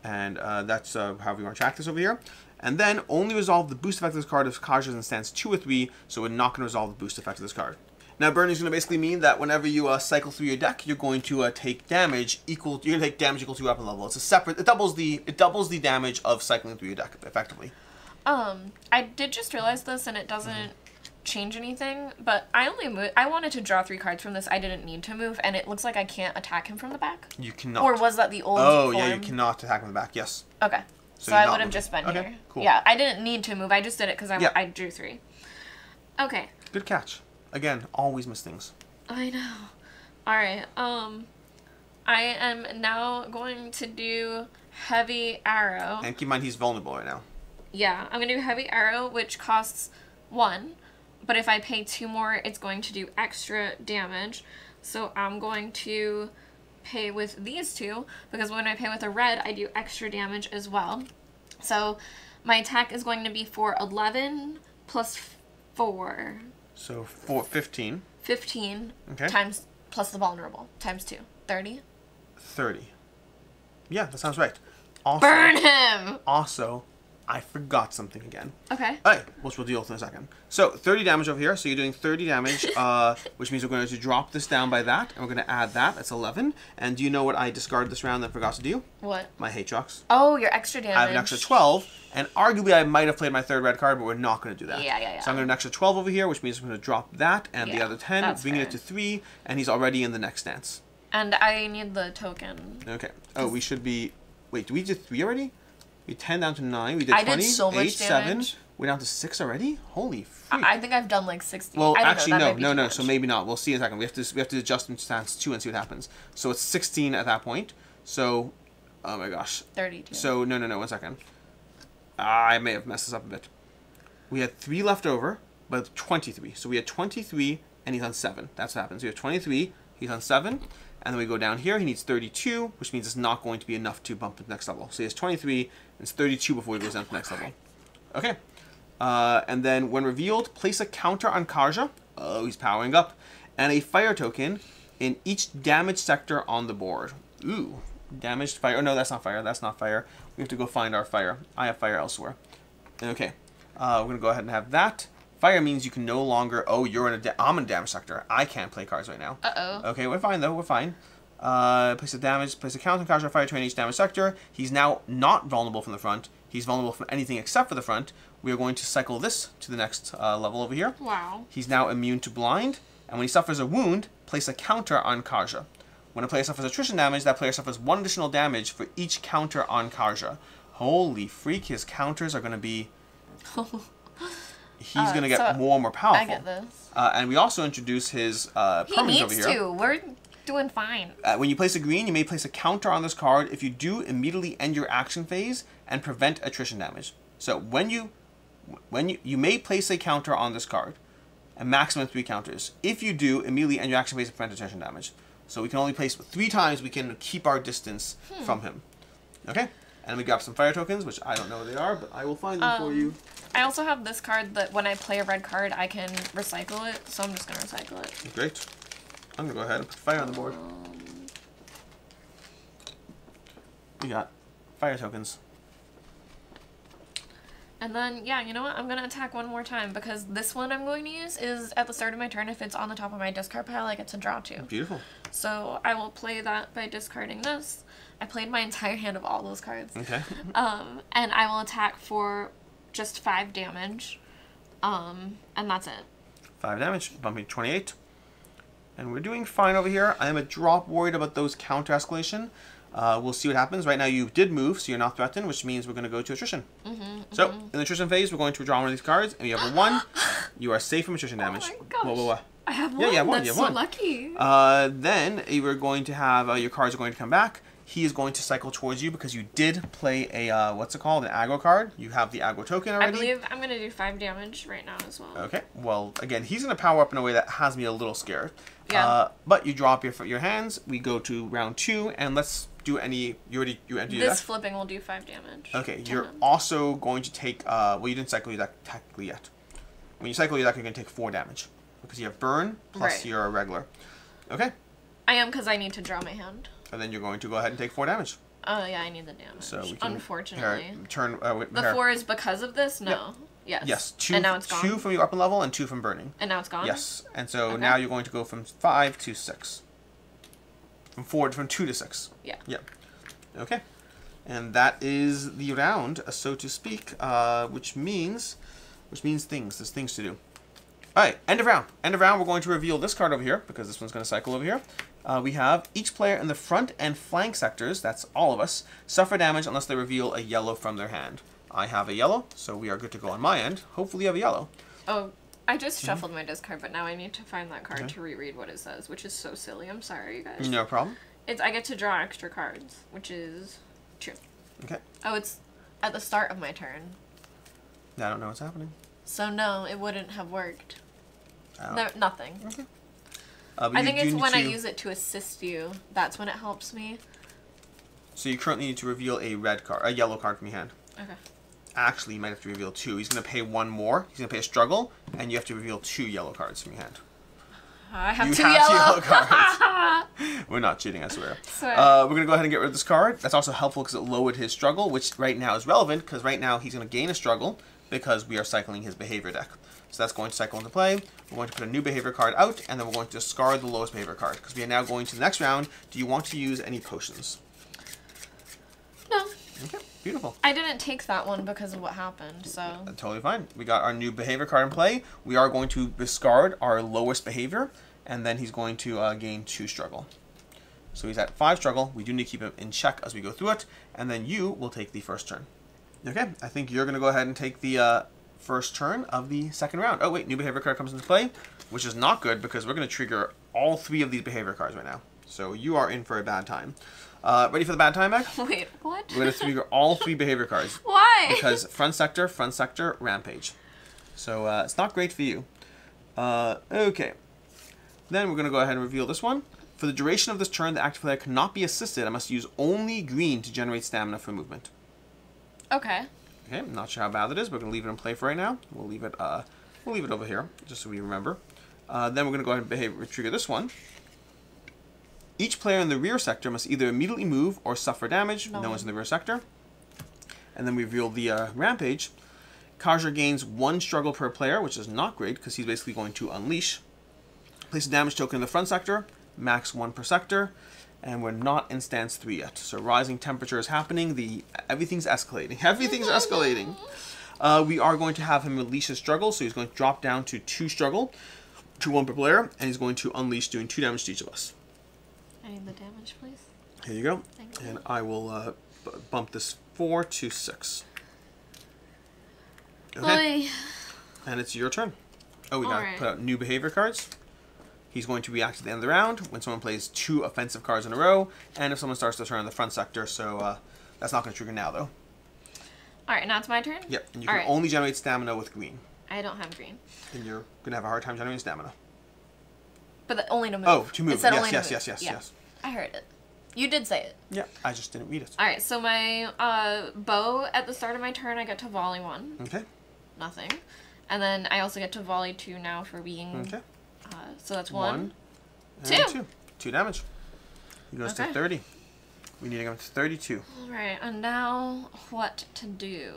And that's how we want to track this over here. And then only resolve the boost effect of this card if Kharja is in stance 2 or 3, so we're not going to resolve the boost effect of this card. Now, burning is going to basically mean that whenever you cycle through your deck, you're going to take damage equal. You're going to take damage equal to your weapon level. It's a separate. It doubles the damage of cycling through your deck effectively. I did just realize this, and it doesn't change anything. But I wanted to draw 3 cards from this. I didn't need to move, and it looks like I can't attack him from the back. You cannot. Or was that the old? Oh form? yeah, you cannot attack him in the back. Yes. Okay. So I would have just been here. Cool. Yeah, I didn't need to move. I just did it because I drew 3. Okay. Good catch. Again, always miss things. I know. Alright, I am now going to do Heavy Arrow. And keep in mind he's vulnerable right now. Yeah, I'm going to do Heavy Arrow, which costs 1. But if I pay 2 more, it's going to do extra damage. So I'm going to pay with these 2, because when I pay with a red, I do extra damage as well. So my attack is going to be for 11 plus 4. So 15. 15 okay. times plus the vulnerable times 2. 30. 30. Yeah, that sounds right. Also, burn him! Also, I forgot something again. Okay. Alright, which we'll deal with in a second. So, 30 damage over here. So you're doing 30 damage, which means we're going to drop this down by that, and we're going to add that. That's 11. And do you know what I discarded this round and forgot to do? What? My hate shocks. Oh, your extra damage. I have an extra 12, and arguably I might have played my 3rd red card, but we're not going to do that. Yeah. So I'm going to an extra 12 over here, which means I'm going to drop that and the other 10, bringing it to 3, and he's already in the next stance. And I need the token. Okay. Oh, we should be... Wait, did we do 3 already? We 10 down to 9. We did 20, I did so much 8, damage. 7. We're down to 6 already? Holy freak. I think I've done like 60. Well, I don't actually, know. no. So maybe not. We'll see in a second. We have to adjust in stance 2 and see what happens. So it's 16 at that point. So, oh my gosh. 32. So, no. 1 second. I may have messed this up a bit. We had 3 left over, but 23. So we had 23, and he's on 7. That's what happens. We have 23, he's on 7. And then we go down here, he needs 32, which means it's not going to be enough to bump to the next level. So he has 23, and it's 32 before he goes down to the next level. Okay. And then when revealed, place a counter on Kharja. Oh, he's powering up. And a fire token in each damage sector on the board. Ooh. Damaged fire. Oh, no, that's not fire. That's not fire. We have to go find our fire. I have fire elsewhere. Okay. We're going to go ahead and have that. Fire means you can no longer... Oh, you're in a... I'm in a damage sector. I can't play cards right now. Uh-oh. Okay, we're fine, though. We're fine. Place a count on Kharja fire train in each damage sector. He's now not vulnerable from the front. He's vulnerable from anything except for the front. We are going to cycle this to the next level over here. Wow. He's now immune to blind. And when he suffers a wound, place a counter on Kharja. When a player suffers attrition damage, that player suffers 1 additional damage for each counter on Kharja. Holy freak, his counters are going to be... he's going to get more and more powerful. I get this. And we also introduce his permanents over here. He needs to. We're doing fine. When you place a green, you may place a counter on this card. If you do, immediately end your action phase and prevent attrition damage. So when you may place a counter on this card, a maximum 3 counters. If you do, immediately end your action phase and prevent attrition damage. So we can only place 3 times. We can keep our distance from him. Okay. And we grab some fire tokens, which I don't know what they are, but I will find them for you. I also have this card that when I play a red card, I can recycle it, so I'm just going to recycle it. Great. I'm going to go ahead and put fire on the board. We got fire tokens. And then, yeah, you know what? I'm going to attack one more time, because this one I'm going to use is at the start of my turn. If it's on the top of my discard pile, I get to draw 2. Beautiful. So I will play that by discarding this. I played my entire hand of all those cards. Okay. And I will attack for just 5 damage. And that's it. 5 damage, bumping 28. And we're doing fine over here. I am a drop worried about those counter escalation. We'll see what happens. Right now you did move, so you're not threatened, which means we're going to go to attrition. So, in the attrition phase, we're going to draw one of these cards, and you have a 1. You are safe from attrition damage. Oh my gosh. Whoa. I have 1. Yeah, you have 1. That's You have so 1. lucky. Then you're going to have, your cards are going to come back. He is going to cycle towards you because you did play a, what's it called, an aggro card. You have the aggro token already. I believe I'm going to do 5 damage right now as well. Okay, well, again, he's going to power up in a way that has me a little scared. Yeah. But you drop your hands. We go to round 2, and let's do any, you empty your deck? This flipping will do 5 damage. Okay, you're also going to take, well, you didn't cycle your deck technically yet. When you cycle your deck, you're going to take 4 damage. Because you have burn, plus you're a regular. Okay? I am, because I need to draw my hand. And then you're going to go ahead and take 4 damage. Oh, yeah, I need the damage. So we can, unfortunately. The 4 is because of this? No. Yep. Yes. 2, and now it's gone? 2 from your weapon level and 2 from burning. And now it's gone? Yes. And so now you're going to go from 5 to 6. From 2 to 6. Yeah. Yep. Okay. And that is the round, so to speak, which means things. There's things to do. All right, end of round. End of round, we're going to reveal this card over here, because this one's going to cycle over here. We have each player in the front and flank sectors, that's all of us, suffer damage unless they reveal a yellow from their hand. I have a yellow, so we are good to go on my end. Hopefully you have a yellow. Oh, I just shuffled my discard, but now I need to find that card to reread what it says, which is so silly. I'm sorry, you guys. No problem. I get to draw extra cards, which is true. Okay. Oh, it's at the start of my turn. I don't know what's happening. So no, it wouldn't have worked. No, nothing. Okay. I think it's when I use it to assist you. That's when it helps me. So you currently need to reveal a yellow card from your hand. Okay. Actually, you might have to reveal 2. He's going to pay 1 more. He's going to pay a struggle, and you have to reveal 2 yellow cards from your hand. I have you 2 have yellow. 2 yellow cards. We're not cheating, I swear. We're going to go ahead and get rid of this card. That's also helpful because it lowered his struggle, which right now is relevant because right now he's going to gain a struggle because we are cycling his behavior deck. So that's going to cycle into play. We're going to put a new behavior card out, and then we're going to discard the lowest behavior card because we are now going to the next round. Do you want to use any potions? No. Okay, beautiful. I didn't take that one because of what happened, so... Totally fine. We got our new behavior card in play. We are going to discard our lowest behavior, and then he's going to gain 2 struggle. So he's at 5 struggle. We do need to keep him in check as we go through it, and then you will take the first turn. Okay, I think you're going to go ahead and take the first turn of the second round. Oh wait, new behavior card comes into play, which is not good because we're going to trigger all 3 of these behavior cards right now. So you are in for a bad time. Ready for the bad time, Meg? Wait, what? We're going to trigger all 3 behavior cards. Why? Because front sector, rampage. So it's not great for you. Okay. Then we're going to go ahead and reveal this one. For the duration of this turn, the active player cannot be assisted. I must use only green to generate stamina for movement. Okay. Okay, I'm not sure how bad it is. We're going to leave it in play for right now. We'll leave it over here, just so we remember. Then we're going to go ahead and trigger this one. Each player in the rear sector must either immediately move or suffer damage. No one's in the rear sector. And then we reveal the rampage. Kharja gains 1 struggle per player, which is not great because he's basically going to unleash. Place a damage token in the front sector, max 1 per sector. And we're not in stance 3 yet. So rising temperature is happening. Everything's escalating. Everything's escalating. We are going to have him release his struggle. So he's going to drop down to 2 struggle, to 1 per player. And he's going to unleash, doing 2 damage to each of us. I need the damage, please. Here you go. Thank you. And I will bump this 4 to 6. Okay. Oy. And it's your turn. Oh, we got to Alright. put out new behavior cards. He's going to react at the end of the round when someone plays 2 offensive cards in a row, and if someone starts to turn on the front sector, so that's not going to trigger now, though. Alright, now it's my turn? Yep, and you can only generate stamina with green. I don't have green. And you're going to have a hard time generating stamina. But only to move. Oh, to move. It said Yes, only to yes, move. yes, yes, Yeah. yes. I heard it. You did say it. Yeah, I just didn't read it. Alright, so my bow, at the start of my turn, I get to volley 1. Okay. Nothing. And then I also get to volley 2 now for being... Okay. So that's 1. And 2. 2 damage. He goes to 30. We need to go to 32. Alright, and now what to do?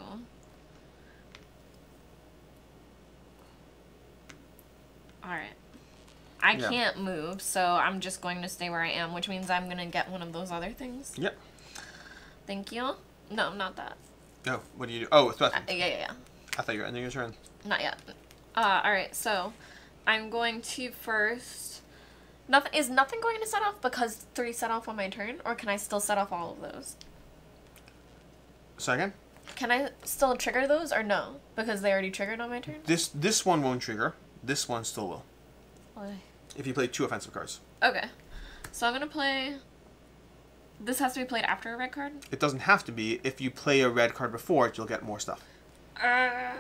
Alright. I can't move, so I'm just going to stay where I am, which means I'm going to get one of those other things. Yep. Thank you. No, not that. Oh, what do you do? Oh, it's weapon. Yeah. I thought you were ending your turn. Not yet. Alright, so I'm going to first... Is nothing going to set off because 3 set off on my turn, or can I still set off all of those? Second? Can I still trigger those, or no? Because they already triggered on my turn? This one won't trigger. This one still will. Why? If you play 2 offensive cards. Okay. So I'm going to play... This has to be played after a red card? It doesn't have to be. If you play a red card before it, you'll get more stuff. I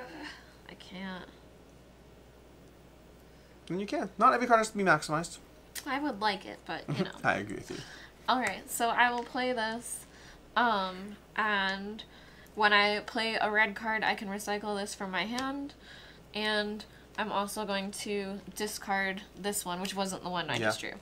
can't. And you can. Not every card has to be maximized. I would like it, but, you know. I agree with you. Alright, so I will play this. And when I play a red card, I can recycle this from my hand. And I'm also going to discard this one, which wasn't the one I just drew.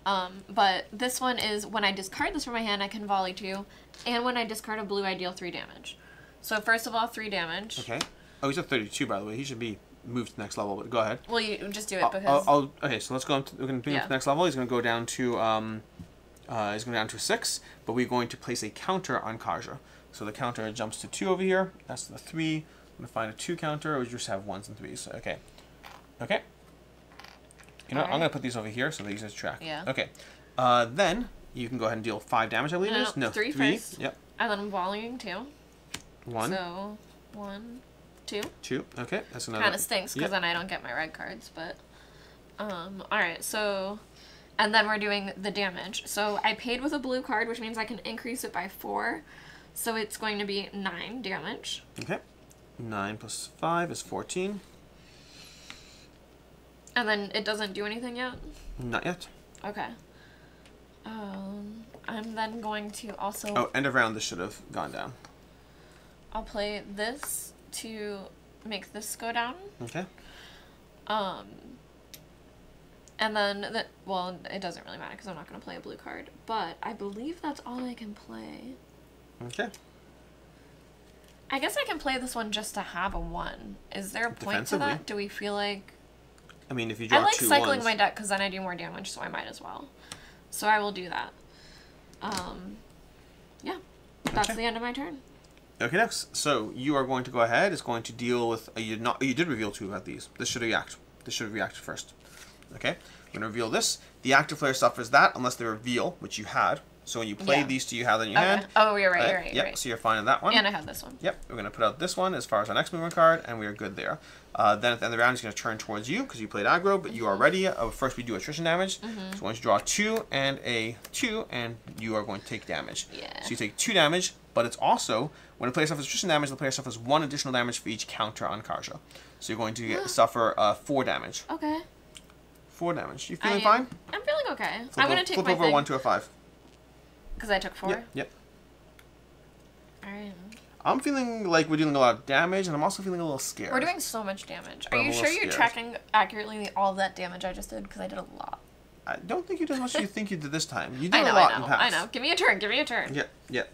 But this one is, when I discard this from my hand, I can volley 2. And when I discard a blue, I deal 3 damage. So first of all, 3 damage. Okay. Oh, he's at 32, by the way. He should be moved to the next level, but go ahead. Well, you just do it because... Okay, so let's go. We're going to bring him to the next level. He's going to go down to... he's going down to 6, but we're going to place a counter on Kharja. So the counter jumps to 2 over here. That's the 3. I'm going to find a 2 counter, or we just have 1s and 3s. Okay. Okay. You know what? I'm going to put these over here so they use as track. Yeah. Okay. Then you can go ahead and deal 5 damage, I believe it is. No, 3 first. Yep. And then I'm volleying 2. 1. So, 1, 2. 2. Okay. That's another. Kind of stinks because then I don't get my red cards, but... Alright, so... And then we're doing the damage. So I paid with a blue card, which means I can increase it by 4. So it's going to be 9 damage. Okay. 9 plus 5 is 14. And then it doesn't do anything yet? Not yet. Okay. I'm then going to also... Oh, end of round, this should have gone down. I'll play this to make this go down. Okay. And then, well, it doesn't really matter because I'm not going to play a blue card. But I believe that's all I can play. Okay. I guess I can play this one just to have a 1. Is there a point to that? Do we feel like... I mean, if you draw 2 I like cycling ones. my deck because then I do more damage, so I might as well. So I will do that. Yeah. That's the end of my turn. Okay, next. So you are going to go ahead. It's going to deal with... You did reveal 2 of these. This should react. This should have reacted first. Okay? I'm going to reveal this. The active player suffers that unless they reveal, which you had. So when you play these 2, you have them in your hand. Oh, you're right, you're right. Yep, right. so you're fine on that one. And I have this one. Yep, we're going to put out this one as far as our next movement card, and we are good there. Then at the end of the round, he's going to turn towards you because you played aggro, but you are ready. First, we do attrition damage. So once you draw 2 and a 2, and you are going to take damage. Yeah. So you take 2 damage, but it's also, when a player suffers attrition damage, the player suffers 1 additional damage for each counter on Kharja. So you're going to suffer 4 damage. Okay. 4 damage. You feeling fine? I'm feeling okay. I'm going to take flip my over 1 to a 5. Because I took 4? Yep. Alright. I'm feeling like we're doing a lot of damage, and I'm also feeling a little scared. We're doing so much damage. Are I'm you a sure little you're scared. tracking accurately all that damage I just did? Because I did a lot. I don't think you did as much as you think you did this time. You did a lot in the past. I know. Give me a turn. Give me a turn. Yep.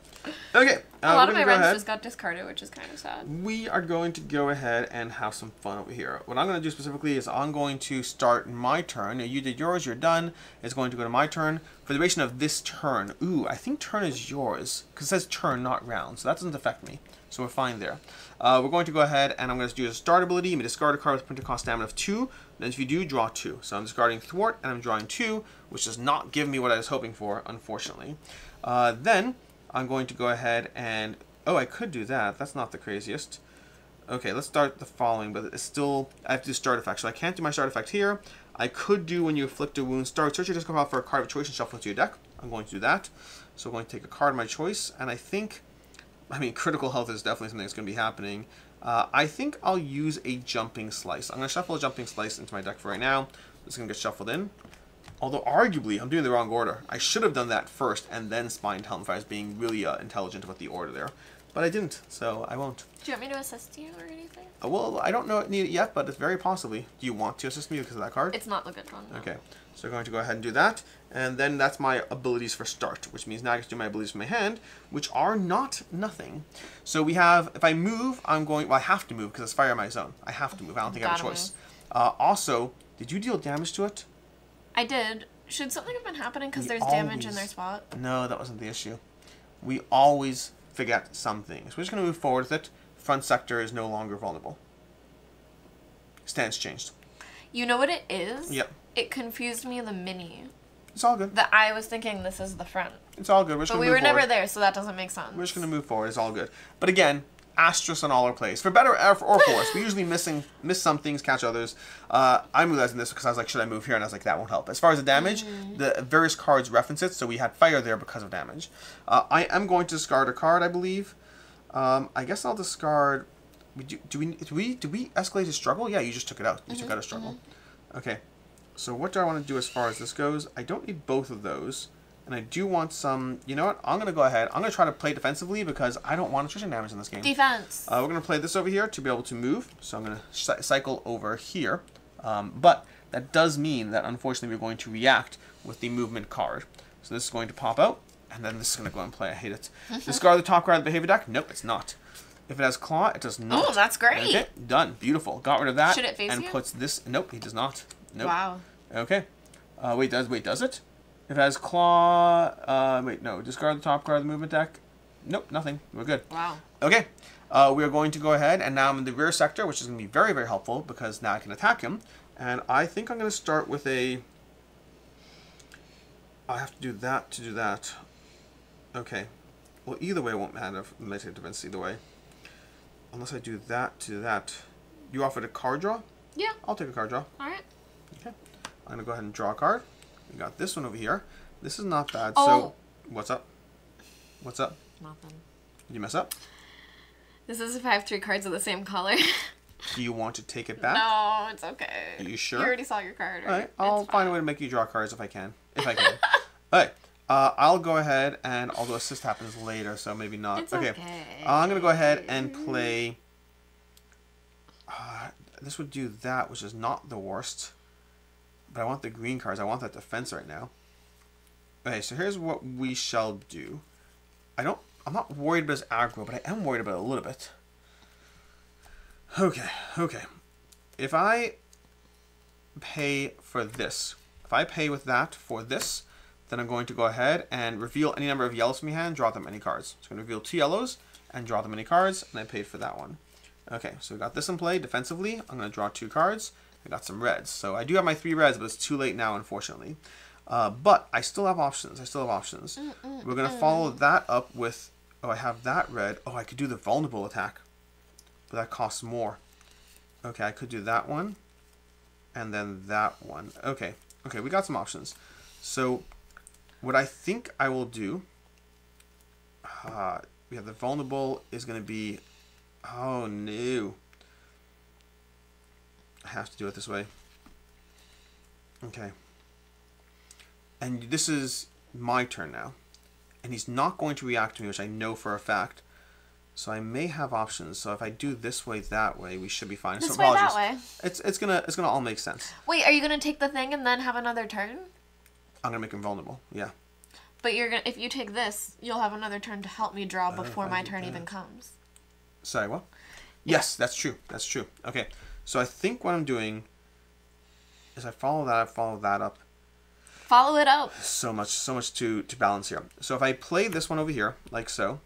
Okay. A lot of my runs just got discarded, which is kind of sad. We are going to go ahead and have some fun over here. What I'm going to do specifically is I'm going to start my turn. Now, you did yours. You're done. It's going to go to my turn. For the duration of this turn, ooh, I think turn is yours. Because it says turn, not round. So that doesn't affect me. So we're fine there. We're going to go ahead and I'm going to do a start ability. You may discard a card with printer cost stamina of 2. Then if you do, draw 2. So I'm discarding Thwart and I'm drawing 2, which does not give me what I was hoping for, unfortunately. Then I'm going to go ahead and... Oh, I could do that. That's not the craziest. Okay, let's start the following, but it's still, I have to do start effect. So I can't do my start effect here. I could do when you inflict a wound, search your discard pile for a card of choice and shuffle it to your deck. I'm going to do that. So I'm going to take a card of my choice, and I think, critical health is definitely something that's going to be happening. I think I'll use a jumping slice. I'm going to shuffle a jumping slice into my deck for right now. It's going to get shuffled in. Although, arguably, I'm doing the wrong order. I should have done that first and then Spined Helm if I was being really intelligent about the order there. But I didn't, so I won't. Do you want me to assist you or anything? Well, I don't need it yet, but it's very possibly. Do you want to assist me because of that card? It's not the good one. No. Okay, so we're going to go ahead and do that. And then that's my abilities for start, which means now I get to do my abilities for my hand, which are not nothing. So we have, if I move, well, I have to move because it's fire in my zone. I have to move. I don't think I have a choice. Also, did you deal damage to it? I did. Should something have been happening because there's damage in their spot? No, that wasn't the issue. We always forget some things. We're just going to move forward with it. Front sector is no longer vulnerable. Stance changed. You know what it is? Yep. It confused me in the mini. It's all good. That I was thinking this is the front. It's all good. But we were never there, so that doesn't make sense. We're just going to move forward. It's all good. But again, asterisk on all our plays. For better or for worse. We usually miss some things, catch others. I'm realizing this because I was like, should I move here? And I was like, that won't help. As far as the damage, the various cards reference it, so we had fire there because of damage. I am going to discard a card, I believe. I guess I'll discard... Do we escalate to struggle? Yeah, you just took it out. You took out a struggle. Okay. So what do I want to do as far as this goes? I don't need both of those. And I do want some... You know what? I'm going to go ahead. I'm going to try to play defensively because I don't want attrition damage in this game. Defense. We're going to play this over here to be able to move. So I'm going to cycle over here. But that does mean that, unfortunately, we're going to react with the movement card. So this is going to pop out. And then this is going to go and play. I hate it. Discard the top card of the behavior deck? Nope, it's not. If it has claw, it does not. Oh, that's great. Okay, done. Beautiful. Got rid of that. Should it face and you? Puts this... Nope, he does not. Nope. Wow. Okay. Wait, does it? If it has claw... wait, no. Discard the top card of the movement deck. Nope, nothing. We're good. Wow. Okay. We are going to go ahead, and now I'm in the rear sector, which is going to be very, very helpful, because now I can attack him. And I think I'm going to start with a... I have to do that to do that. Okay. Well, either way, it won't matter. Meditate defense either way. Unless I do that to that. You offered a card draw? Yeah. I'll take a card draw. All right. Okay. I'm going to go ahead and draw a card. We got this one over here. This is not bad. Oh. So, what's up? What's up? Nothing. Did you mess up? This is if I have 3 cards of the same color. Do you want to take it back? No, it's okay. Are you sure? You already saw your card, right? All right. I'll find a way to make you draw cards if I can. All right. I'll go ahead and although assist happens later, so maybe not. It's okay. I'm gonna go ahead and play. This would do that, which is not the worst. But I want the green cards. I want that defense right now. Okay, so here's what we shall do. I'm not worried about his aggro, but I am worried about it a little bit. Okay. If I pay for this, if I pay with that for this, then I'm going to go ahead and reveal any number of yellows from your hand, draw them any cards. So I'm going to reveal 2 yellows and draw them any cards, and I paid for that one. Okay, so we got this in play defensively. I'm going to draw 2 cards. I got some reds. So I do have my 3 reds, but it's too late now, unfortunately. But I still have options. We're going to follow that up with... Oh, I have that red. Oh, I could do the vulnerable attack. But that costs more. Okay, I could do that one. And then that one. Okay, we got some options. So... what I think I will do, we have the vulnerable is going to be, oh no. I have to do it this way. Okay. And this is my turn now. And he's not going to react to me, which I know for a fact. So I may have options. So if I do this way, that way, we should be fine. This so way, that way. It's gonna all make sense. Wait, are you gonna take the thing and then have another turn? I'm gonna make him vulnerable. Yeah. But if you take this, you'll have another turn to help me draw before my turn even comes. Sorry, what? Yes, that's true. Okay, so I think what I'm doing is I follow that up. Follow it up. So much to balance here. So if I play this one over here, like so.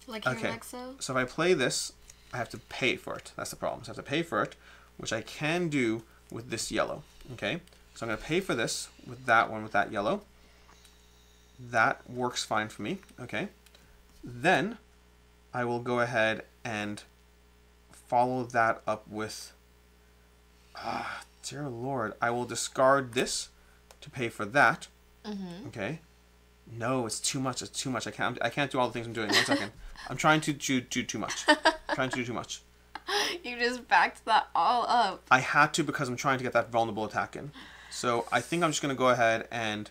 Like here, like so? So if I play this, I have to pay for it. That's the problem. So I have to pay for it, which I can do with this yellow. Okay, so I'm going to pay for this with that one, with that yellow. That works fine for me. Okay. Then I will go ahead and follow that up with... dear Lord. I will discard this to pay for that. Okay. No, it's too much. It's too much. I can't do all the things I'm doing. 1 second. I'm trying to do too much. You just backed that all up. I had to because I'm trying to get that vulnerable attack in. So I think I'm just going to go ahead and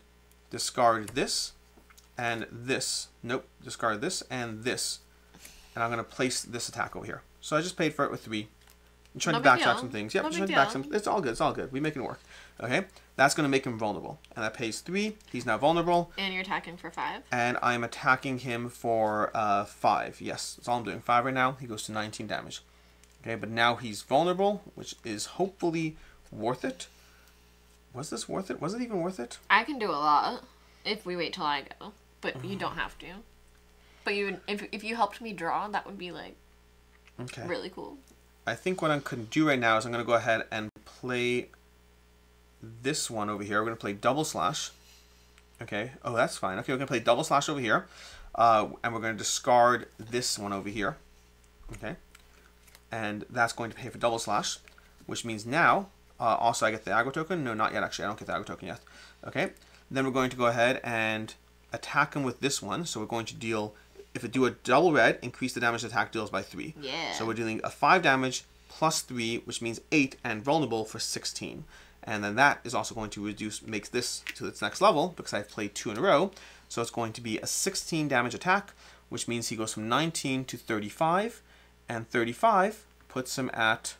discard this and this. Nope. Discard this and this. And I'm going to place this attack over here. So I just paid for it with 3. I'm trying to backtrack some things. Yep, just trying to back some. It's all good. It's all good. We make it work. Okay? That's going to make him vulnerable. And that pays 3. He's now vulnerable. And you're attacking for 5. And I'm attacking him for 5. Yes, that's all I'm doing. 5 right now. He goes to 19 damage. Okay, but now he's vulnerable, which is hopefully worth it. Was this worth it? Was it even worth it? I can do a lot if we wait till I go. But you don't have to. But if you helped me draw, that would be like really cool. I think what I can do right now is I'm going to go ahead and play this one over here. We're going to play double slash. Okay. Oh, that's fine. Okay, we're going to play double slash over here. And we're going to discard this one over here. Okay. And that's going to pay for double slash, which means now, also I get the aggro token. No, not yet, actually. I don't get the aggro token yet. Okay. Then we're going to go ahead and attack him with this one. So we're going to deal... If it do a double red, increase the damage the attack deals by 3. Yeah. So we're dealing a 5 damage plus 3, which means 8, and vulnerable for 16. And then that is also going to makes this to its next level, because I've played 2 in a row. So it's going to be a 16 damage attack, which means he goes from 19 to 35. And 35 puts him at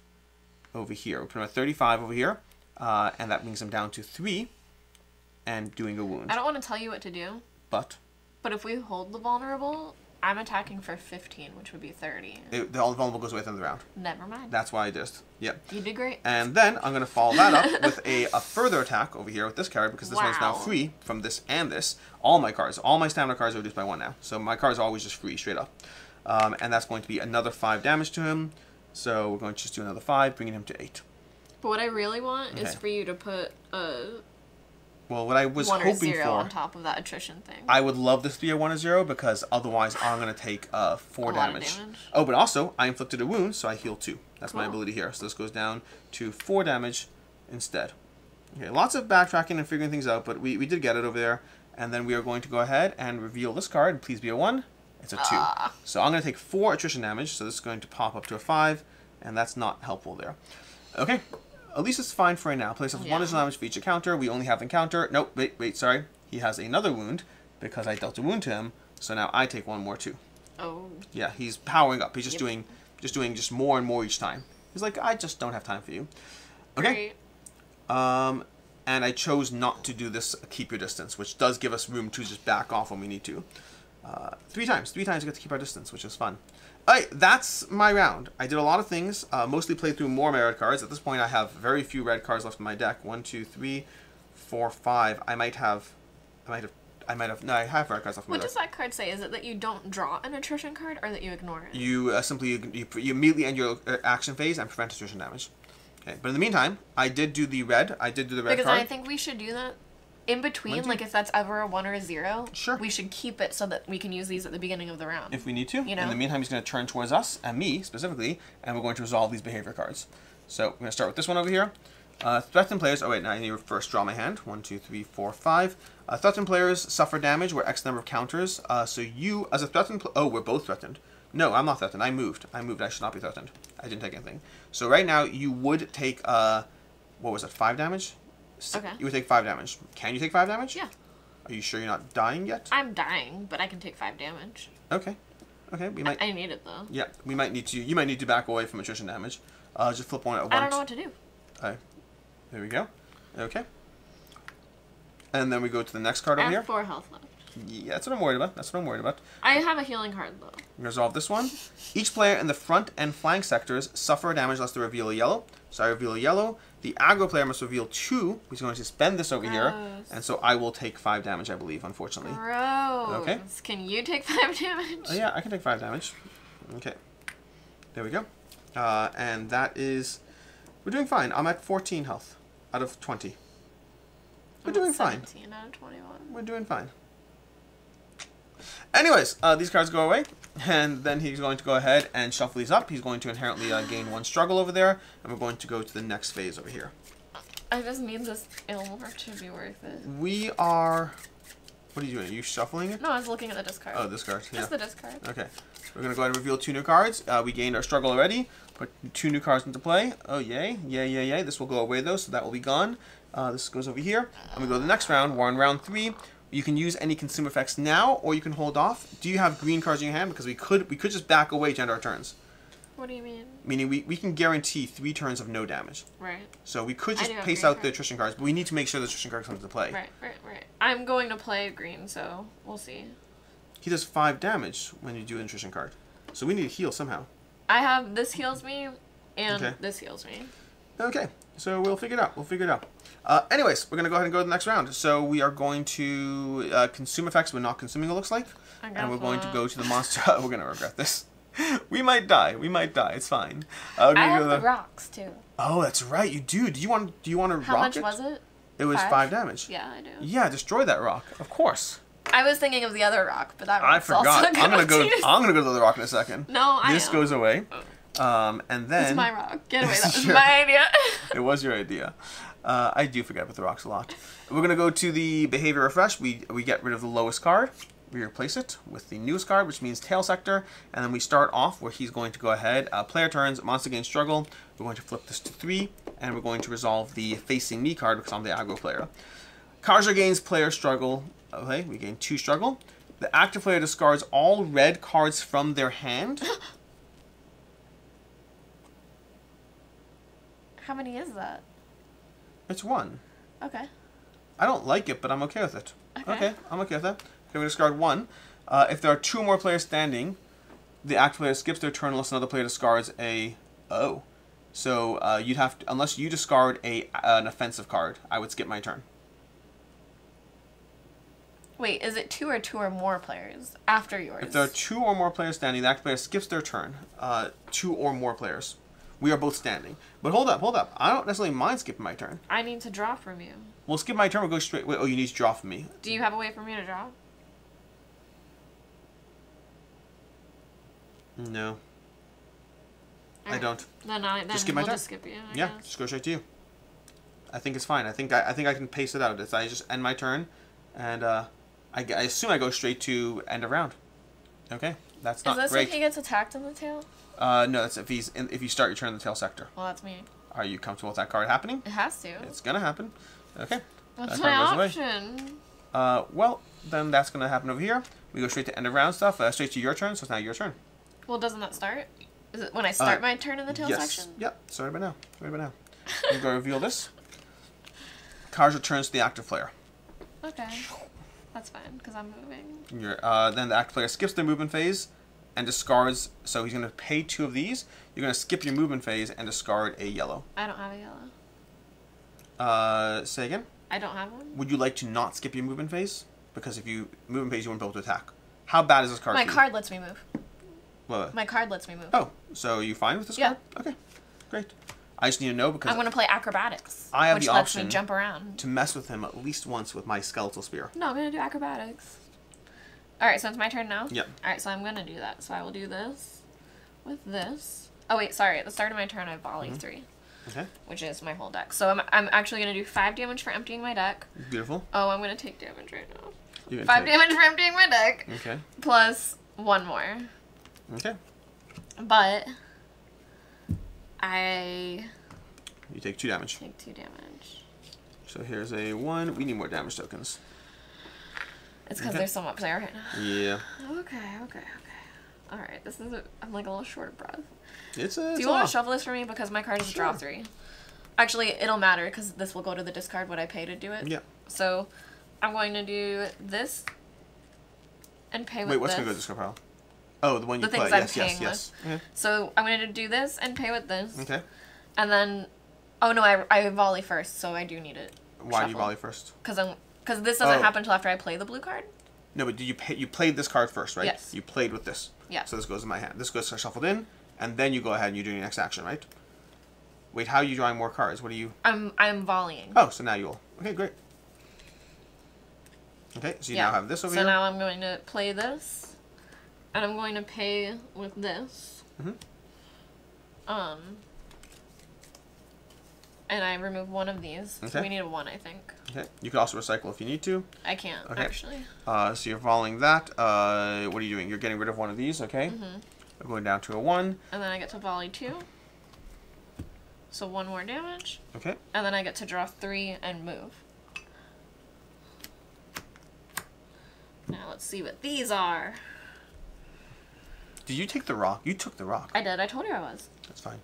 over here. We put him at 35 over here. And that brings him down to 3 and doing a wound. I don't want to tell you what to do. But if we hold the vulnerable... I'm attacking for 15, which would be 30. The vulnerable goes away at the end of the round. Never mind. That's why I just, yep. You did great. And then I'm going to follow that up with a further attack over here with this card, because this one's now free from this and this. All my stamina cards are reduced by 1 now. So my cards are always just free, straight up. And that's going to be another 5 damage to him. So we're going to just do another 5, bringing him to 8. But what I really want is for you to put well, what I was 1 or hoping 0 for, on top of that attrition thing. I would love this to be a 1 or 0, because otherwise I'm going to take 4 damage. Oh, but also, I inflicted a wound, so I heal 2. That's my ability here. So this goes down to 4 damage instead. Okay, lots of backtracking and figuring things out, but we did get it over there. And then we are going to go ahead and reveal this card. Please be a 1. It's a 2. So I'm going to take 4 attrition damage, so this is going to pop up to a 5, and that's not helpful there. Okay. At least it's fine for right now. Place of 1 additional damage for each encounter. We only have encounter. Nope, wait, sorry. He has another wound because I dealt a wound to him. So now I take 1 more too. Oh. Yeah, he's powering up. He's just doing more and more each time. He's like, I just don't have time for you. Okay. Great. And I chose not to do this keep your distance, which does give us room to just back off when we need to. 3 times. 3 times we get to keep our distance, which is fun. Alright, that's my round. I did a lot of things, mostly played through more of my red cards. At this point, I have very few red cards left in my deck. 1, 2, 3, 4, 5. I have red cards left in my deck. What does that card say? Is it that you don't draw an attrition card, or that you ignore it? You simply you immediately end your action phase and prevent attrition damage. Okay, but in the meantime, I did do the red. I did do the red because card. I think we should do that. In between, like if that's ever a 1 or a 0, sure, we should keep it so that we can use these at the beginning of the round. If we need to. You know? In the meantime, he's going to turn towards us, and me specifically, and we're going to resolve these behavior cards. So we're going to start with this one over here. Threatened players, oh wait, now I need to first draw my hand. 1, 2, 3, 4, 5. Threatened players suffer damage where X number of counters. So you, as a threatened oh, we're both threatened. No, I'm not threatened. I moved. I should not be threatened. I didn't take anything. So right now, you would take, what was it, 5 damage? Okay. You would take 5 damage. Can you take 5 damage? Yeah. Are you sure you're not dying yet? I'm dying, but I can take 5 damage. Okay. Okay, we might... I need it, though. Yeah, we might need to... You might need to back away from attrition damage. Just flip one at 1. I don't know what to do. Alright. There we go. Okay. And then we go to the next card over here. I have 4 health left. Yeah, that's what I'm worried about. I have a healing card, though. Resolve this one. Each player in the front and flank sectors suffer damage unless they reveal a yellow. So I reveal a yellow. The aggro player must reveal 2. He's going to spend this over here. And so I will take 5 damage, I believe, unfortunately. Gross. Okay. Can you take 5 damage? Yeah, I can take 5 damage. Okay. There we go. And that is... We're doing fine. I'm at 14 health out of 20. We're doing fine. 17 out of 21. We're doing fine. Anyways, these cards go away, and then he's going to go ahead and shuffle these up. He's going to inherently gain 1 struggle over there, and we're going to go to the next phase over here. I just need this Ilmor to be worth it. We are... What are you doing? Are you shuffling it? No, I was looking at the discard. Oh, discard. Yeah. Just the discard. Okay. We're going to go ahead and reveal 2 new cards. We gained our struggle already. Put 2 new cards into play. Oh, yay. Yay, yay, yay. This will go away, though, so that will be gone. This goes over here. And we go to the next round. We're on round 3. You can use any consume effects now, or you can hold off. Do you have green cards in your hand? Because we could just back away to end our turns. What do you mean? Meaning we can guarantee 3 turns of no damage. Right. So we could just pace out the attrition cards, but we need to make sure the attrition cards come into play. Right. I'm going to play green, so we'll see. He does 5 damage when you do an attrition card. So we need to heal somehow. I have this heals me, and this heals me. Okay, so we'll figure it out. Anyways, we're going to go ahead and go to the next round. So we are going to consume effects we're not consuming, it looks like. And we're going to go to the monster. We're going to regret this. We might die. It's fine. I have the rocks, too. Oh, that's right. You do. Do you want to rock it? How much was it? It was 5 damage. Yeah, I do. Yeah, destroy that rock. Of course. I was thinking of the other rock, but that I rock's forgot. also I'm gonna go to the other rock in a second. No, This goes away. And then it's my rock. Get away. That was my idea. It was your idea. I do forget about the rocks a lot. We're gonna go to the behavior refresh. We get rid of the lowest card. We replace it with the newest card, which means tail sector, and then we start off where he's going to go ahead. Player turns, monster gains struggle. We're going to flip this to 3, and we're going to resolve the facing me card because I'm the aggro player. Kharja gains player struggle. Okay, we gain 2 struggle. The active player discards all red cards from their hand. How many is that? It's 1. Okay. I don't like it, but I'm okay with it. Okay, I'm okay with that. Okay, we discard 1. If there are 2 more players standing, the active player skips their turn unless another player discards a... Oh. So you'd have to... Unless you discard an offensive card, I would skip my turn. Wait, is it 2 or more players after yours? If there are 2 or more players standing, the active player skips their turn. 2 or more players. We are both standing. But hold up. I don't necessarily mind skipping my turn. I need to draw from you. We'll skip my turn. We'll go straight... Wait, oh, you need to draw from me. Do you have a way for me to draw? No. I don't. Then just skip my turn. Just skip you, I guess. Just go straight to you. I think it's fine. I think I can pace it out. I just end my turn, and I assume I go straight to end of round. Okay, that's not great. Is this if he gets attacked in the tail? No, that's if you start your turn in the tail sector. Well, that's me. Are you comfortable with that card happening? It has to. It's gonna happen. Okay. What's my option? Well, then that's gonna happen over here. We go straight to end of round stuff. Straight to your turn. So it's now your turn. Well, doesn't that start? Is it when I start my turn in the tail section? Yep. Sorry about now. I'm gonna reveal this. Kharja turns to the active player. Okay. That's fine, because I'm moving. Then the active player skips their movement phase and discards. So he's going to pay 2 of these. You're going to skip your movement phase and discard a yellow. I don't have a yellow. Say again? I don't have one. Would you like to not skip your movement phase? Because if you movement phase, you won't be able to attack. How bad is this card? My card lets me move. What? My card lets me move. Oh, so you fine with this card? Okay, great. I just need to know because I'm going to play acrobatics. I have which the lets option me jump around to mess with him at least once with my skeletal spear. No, I'm going to do acrobatics. Alright, so it's my turn now? Yep. Alright, so I'm going to do that. So I will do this with this. Oh, wait, sorry. At the start of my turn, I volley 3. Okay. Which is my whole deck. So I'm actually going to do 5 damage for emptying my deck. Beautiful. Oh, I'm going to take damage right now. 5 damage for emptying my deck. Okay. Plus 1 more. Okay. But you take 2 damage. Take 2 damage. So here's a 1. We need more damage tokens. It's because there's so much there right now. Yeah. Okay. Alright, I'm like a little short of breath. Do you want to shuffle this for me? Because my card is draw 3. Actually, it'll matter because this will go to the discard what I pay to do it. Yeah. So, I'm going to do this and pay with this. Wait, what's going to go to the discard pile? Oh, the one you play. Yes. Okay. So, I'm going to do this and pay with this. Okay. And then, oh no, I volley first, so I do need it. Why do you volley first? Because this doesn't happen until after I play the blue card. No, but you played this card first, right? Yes. You played with this. Yeah. So this goes in my hand. This goes shuffled in, and then you go ahead and you do your next action, right? Wait, how are you drawing more cards? What are you... I'm volleying. Oh, so now you'll... Okay, great. Okay, so you now have this over so here. now I'm going to play this, and I'm going to pay with this. And I remove one of these. Okay. So we need a 1, I think. Okay, you can also recycle if you need to. I can't, actually. So you're following that. What are you doing? You're getting rid of one of these, okay? We're going down to a 1. And then I get to volley 2. So 1 more damage. Okay. And then I get to draw 3 and move. Now let's see what these are. Did you take the rock? You took the rock. I did. I told you I was. That's fine.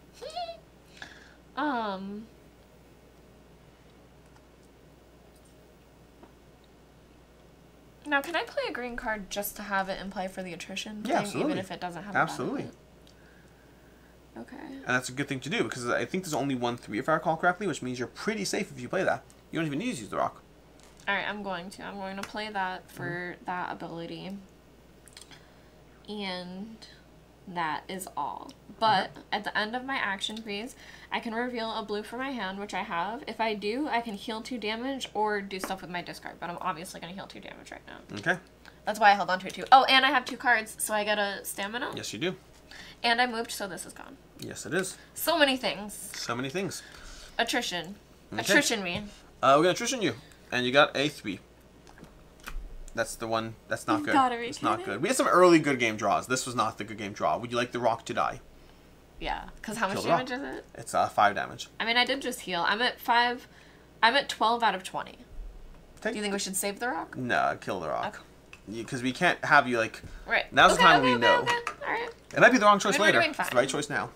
Now, can I play a green card just to have it in play for the attrition thing, absolutely. even if it doesn't have Absolutely. a benefit? Okay. And that's a good thing to do, because I think there's only 1 3 if I recall correctly, which means you're pretty safe if you play that. You don't even need to use the rock. Alright, I'm going to play that for that ability. And that is all. But at the end of my action phase, I can reveal a blue from my hand, which I have. If I do, I can heal 2 damage or do stuff with my discard, but I'm obviously going to heal 2 damage right now. Okay. That's why I held on to it too. Oh, and I have 2 cards, so I get a stamina. Yes, you do. And I moved, so this is gone. Yes, it is. So many things. So many things. Attrition. Okay. Attrition me. We're going to attrition you. And you got a 3. That's the one. That's not good. Gotta be It's not kidding. good. We had some early good game draws. This was not the good game draw. Would you like the rock to die? Yeah, because how much Kill the damage rock. is it? It's 5 damage. I mean, I did just heal. I'm at 5. I'm at 12 out of 20. Take Do you think we should save the rock? No, kill the rock. Okay. Because we can't have you, like... Right. Now's the time we know. Okay. Alright. It might be the wrong choice We're later. doing It's fine. the right choice now.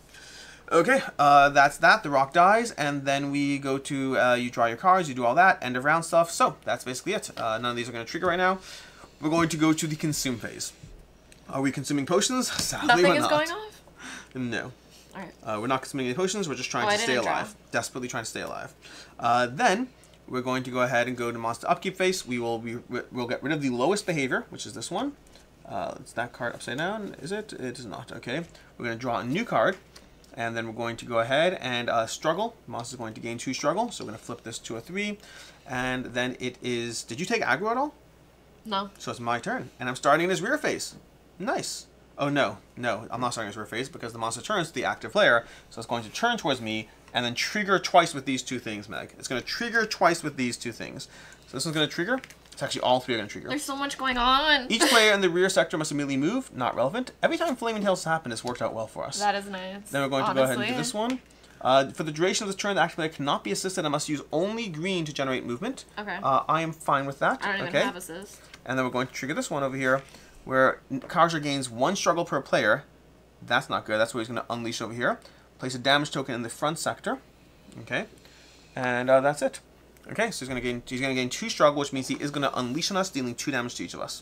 Okay, that's that. The rock dies, and then we go to, you draw your cards, you do all that, end of round stuff. So, that's basically it. None of these are going to trigger right now. We're going to go to the consume phase. Are we consuming potions? Sadly, Nothing we're is not. going off? No. Alright. We're not consuming any potions, we're just trying Oh, to I stay didn't draw. alive. Desperately trying to stay alive. Then, we're going to go ahead and go to monster upkeep phase. We'll get rid of the lowest behavior, which is this one. It's that card upside down, is it? It is not, okay. We're going to draw a new card, and then we're going to go ahead and struggle. Monster is going to gain 2 struggle, so we're going to flip this to a 3. And then it is... Did you take aggro at all? No. So it's my turn, and I'm starting in his rear phase. Nice. Oh, no. No, I'm not starting his rear phase because the monster turns to the active player, so it's going to turn towards me and then trigger twice with these 2 things, Meg. It's going to trigger twice with these 2 things. So this one's going to trigger. It's actually all 3 are going to trigger. There's so much going on. Each player in the rear sector must immediately move. Not relevant. Every time Flaming Tails has happened, it's worked out well for us. That is nice. Then we're going to go ahead and do this one. For the duration of this turn, the active player cannot be assisted and must use only green to generate movement. Okay. I am fine with that. I don't even have assist. And then we're going to trigger this one over here, where Kharja gains 1 struggle per player. That's not good. That's what he's going to unleash over here. Place a damage token in the front sector. Okay. And that's it. Okay, so he's going to gain 2 struggle, which means he is going to unleash on us, dealing 2 damage to each of us.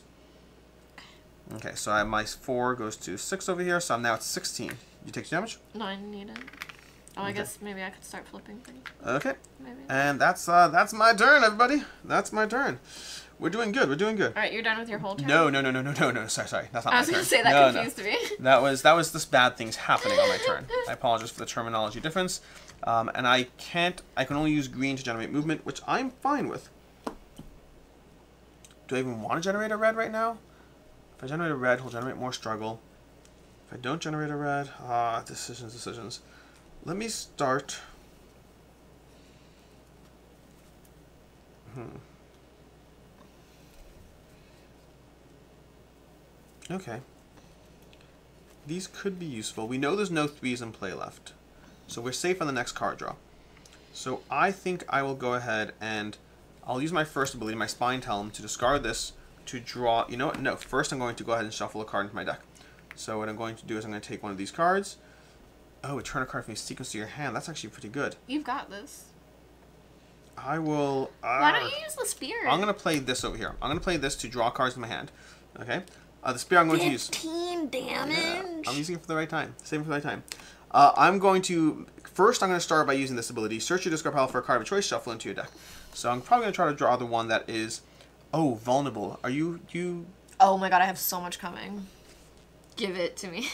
Okay, so I have my 4 goes to 6 over here, so I'm now at 16. You take 2 damage? No, I need it. Oh, I guess maybe I could start flipping things. Okay. Maybe. And that's my turn, everybody. That's my turn. We're doing good. We're doing good. All right, you're done with your whole turn? No. Sorry. That's not my turn. I was going to say, that confused me. That was just bad things happening on my turn. I apologize for the terminology difference. And I can only use green to generate movement, which I'm fine with. Do I even want to generate a red right now? If I generate a red, he'll generate more struggle. If I don't generate a red, decisions. Let me start. Okay. These could be useful. We know there's no 3s in play left. So we're safe on the next card draw. So I think I will go ahead and I'll use my first ability, my Spine Helm, to discard this to draw... You know what? No, first I'm going to go ahead and shuffle a card into my deck. So what I'm going to do is I'm going to take one of these cards. Oh, return a card from your sequence to your hand. That's actually pretty good. You've got this. I will... Why don't you use the spear? I'm going to play this over here. I'm going to play this to draw cards in my hand. Okay? The spear I'm going to use... 15 damage! Yeah, I'm using it for the right time. Saving it for the right time. I'm going to... First, I'm going to start by using this ability. Search your discard pile for a card of choice, shuffle into your deck. So I'm probably going to try to draw the one that is... Oh, vulnerable. Are you... Oh my god, I have so much coming. Give it to me.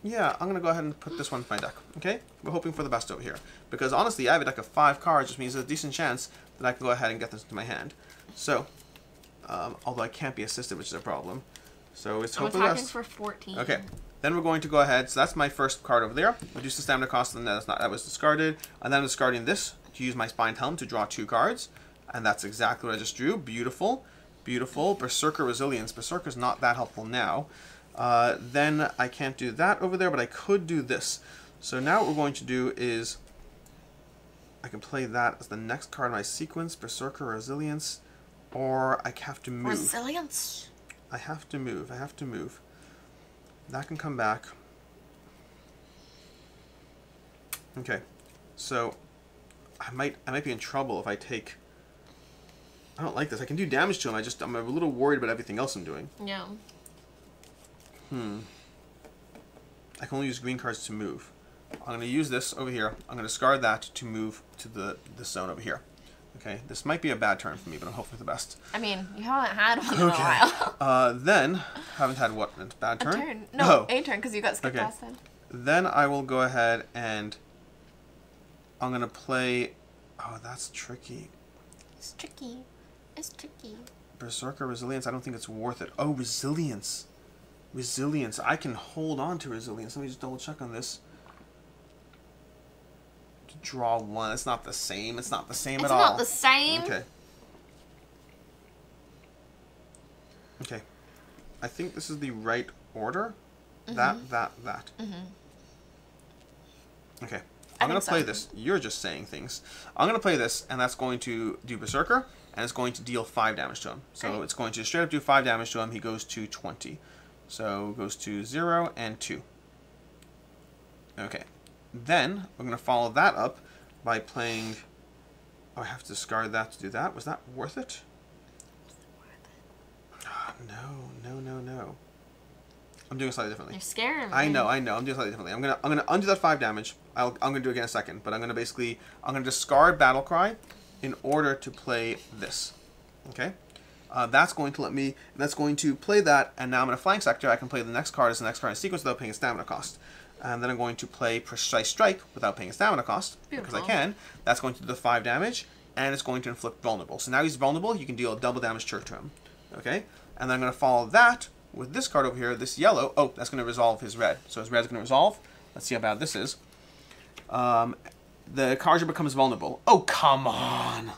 Yeah, I'm going to go ahead and put this one in my deck. Okay? We're hoping for the best over here. Because honestly, I have a deck of 5 cards, which means there's a decent chance that I can go ahead and get this into my hand. So, Although I can't be assisted, which is a problem. So it's I'm hopefully attacking less. for 14. Okay. Then we're going to go ahead. So that's my first card over there. Reduce the stamina cost, and that was discarded. And then I'm discarding this to use my spined helm to draw 2 cards. And that's exactly what I just drew. Beautiful. Beautiful. Berserker Resilience. Berserker's not that helpful now. Then I can't do that over there, but I could do this. So now what we're going to do is I can play that as the next card in my sequence, Berserker Resilience, or I have to move. Resilience. I have to move. I have to move. That can come back. Okay. So I might be in trouble if I take. I don't like this. I can do damage to him. I'm a little worried about everything else I'm doing. Yeah. I can only use green cards to move. I'm going to use this over here. I'm going to discard that to move to the zone over here. Okay, this might be a bad turn for me, but I'm hoping for the best. I mean, you haven't had one in a while. Then, haven't had what? A bad turn? A turn. No, a turn, because you got skipped last time. Then I will go ahead and I'm going to play... Oh, that's tricky. It's tricky. It's tricky. Berserker Resilience, I don't think it's worth it. Oh, Resilience. Resilience. I can hold on to Resilience. Let me just double check on this. To draw 1. It's not the same. It's not the same at all. It's not the same. Okay. Okay. I think this is the right order. That. Okay. I'm going to play this. You're just saying things. I'm going to play this, and that's going to do Berserker, and it's going to deal 5 damage to him. So it's going to straight up do 5 damage to him. He goes to 20. So it goes to 0 and 2. Okay. Then we're going to follow that up by playing... Oh, I have to discard that to do that. Was that worth it? Oh, no. I'm doing it slightly differently. You're scaring me. I know. I'm doing it slightly differently. I'm gonna undo that 5 damage. I'm gonna do it again in a second, but I'm gonna discard Battle Cry in order to play this. Okay. That's going to play that, and now I'm in a flying sector. I can play the next card as the next card in sequence without paying a stamina cost. And then I'm going to play Precise Strike without paying a stamina cost. Beautiful. Because I can. That's going to do the 5 damage, and it's going to inflict vulnerable. So now he's vulnerable, you can deal a double damage to him. Okay? And then I'm going to follow that with this card over here, this yellow. Oh, that's going to resolve his red. So his red's going to resolve. Let's see how bad this is. The Kharja becomes vulnerable. Oh, come on!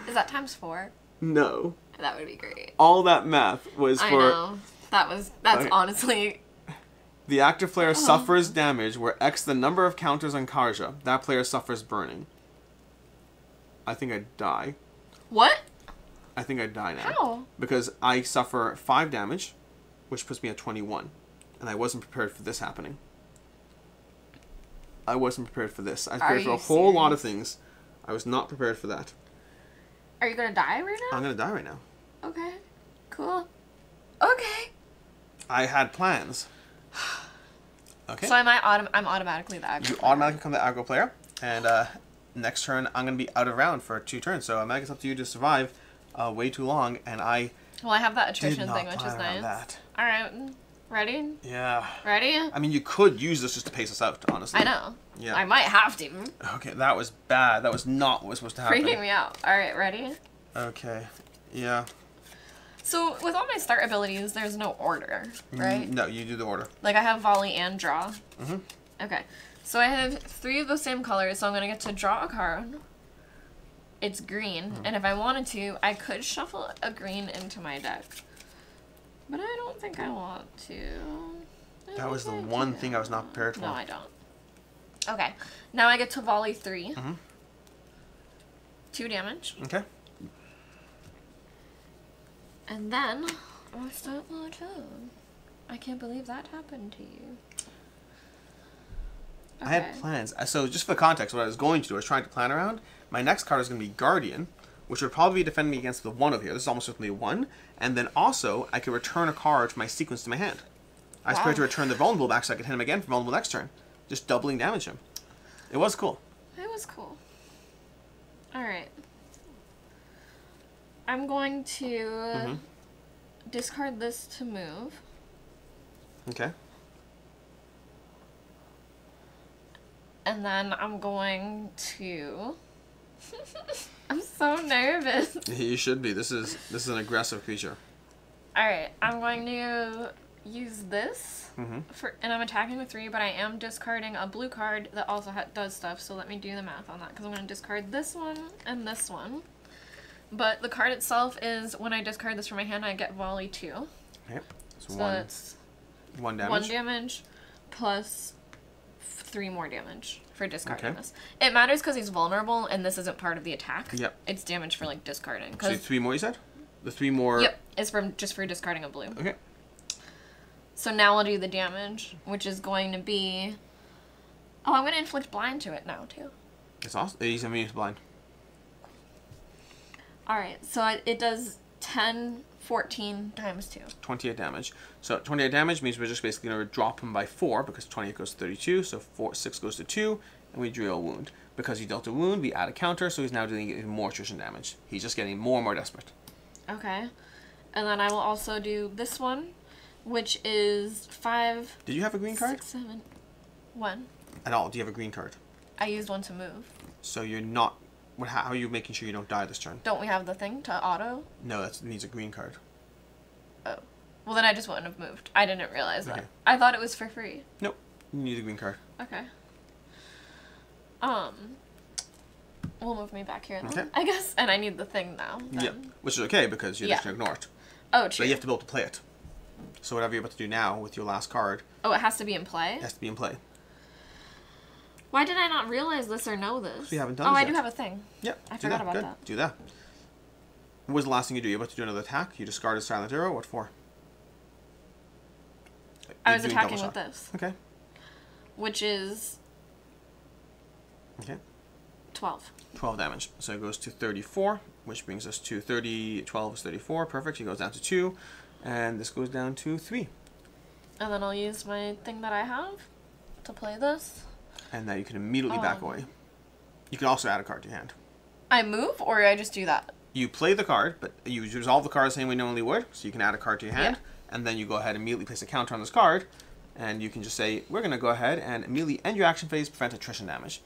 Is that times 4? No. That would be great. All that math was for... I know. That's okay. Honestly... The active player suffers damage where X the number of counters on Kharja. That player suffers burning. I think I die. What? I think I die now. How? Because I suffer 5 damage, which puts me at 21. And I wasn't prepared for this happening. I wasn't prepared for this. I was prepared for a whole lot of things. I was not prepared for that. Are you gonna die right now? I'm gonna die right now. Okay. Cool. Okay. I had plans. Okay. So I'm automatically the aggro You player. automatically become the aggro player. And next turn, I'm going to be out of round for 2 turns. So I think it's up to you to survive way too long. And I Well, I have that attrition did not thing, which is plan around nice. that. Alright. Ready? Yeah. Ready? I mean, you could use this just to pace us out, honestly. I know. Yeah. I might have to. Okay, that was bad. That was not what was supposed to happen. Freaking me out. Alright, ready? Okay. Yeah. So, with all my start abilities, there's no order, right? No, you do the order. Like, I have volley and draw. Mm-hmm. Okay. So, I have 3 of the same colors, so I'm going to get to draw a card. It's green, and if I wanted to, I could shuffle a green into my deck. But I don't think I want to. That was the one thing I was not prepared for. No, I don't. Okay. Now I get to volley 3. Mm-hmm. 2 damage. Okay. And then I start my turn. I can't believe that happened to you. Okay. I had plans. So just for context, what I was going to do, I was trying to plan around. My next card is going to be Guardian, which would probably be defending me against the 1 over here. This is almost certainly a 1. And then also, I could return a card from my sequence to my hand. I was prepared to return the vulnerable back so I could hit him again for vulnerable next turn. Just doubling damage him. It was cool. It was cool. Alright. I'm going to discard this to move. Okay. And then I'm going to I'm so nervous. You should be. This is an aggressive creature. Alright, I'm going to use this. Mm-hmm. And I'm attacking with 3, but I am discarding a blue card that also does stuff, so let me do the math on that, because I'm going to discard this one and this one. But the card itself is, when I discard this from my hand, I get volley 2. Okay. So that's 1 damage. 1 damage plus 3 more damage for discarding this. It matters because he's vulnerable, and this isn't part of the attack. Yep. It's damage for, like, discarding. So 3 more, you said? The 3 more... Yep. It's just for discarding a blue. Okay. So now I'll do the damage, which is going to be... Oh, I'm going to inflict blind to it now, too. It's awesome. He's blind. Alright, so it does 10, 14 times 2. 28 damage. So 28 damage means we're just basically going to drop him by 4, because 28 goes to 32, so 6 goes to 2, and we deal a wound. Because he dealt a wound, we add a counter, so he's now doing even more attrition damage. He's just getting more and more desperate. Okay. And then I will also do this one, which is 5... Did you have a green card? 6, 7... 1. At all. Do you have a green card? I used one to move. So you're not... How are you making sure you don't die this turn? Don't we have the thing to auto? No, that needs a green card. Oh. Well, then I just wouldn't have moved. I didn't realize that. Okay. I thought it was for free. Nope. You need a green card. Okay. Will move me back here, then, Okay. I guess. And I need the thing now. Then. Yep. Which is okay, because you're just going to ignore it. Oh, true. But you have to be able to play it. So whatever you're about to do now with your last card... Oh, it has to be in play? It has to be in play. Why did I not realize this or know this? We haven't done this yet. I do have a thing. Yep. I forgot about that. Do that. What was the last thing you do? You're about to do another attack. You discard a silent arrow. What for? I was attacking with this. Okay. Which is... Okay. 12. 12 damage. So it goes to 34, which brings us to 30. 12 is 34. Perfect. He goes down to 2. And this goes down to 3. And then I'll use my thing that I have to play this. And now you can immediately back away. You can also add a card to your hand. I move, or I just do that? You play the card, but you resolve the card the same way you normally would. So you can add a card to your hand. Yeah. And then you go ahead and immediately place a counter on this card. And you can just say, we're going to go ahead and immediately end your action phase, prevent attrition damage.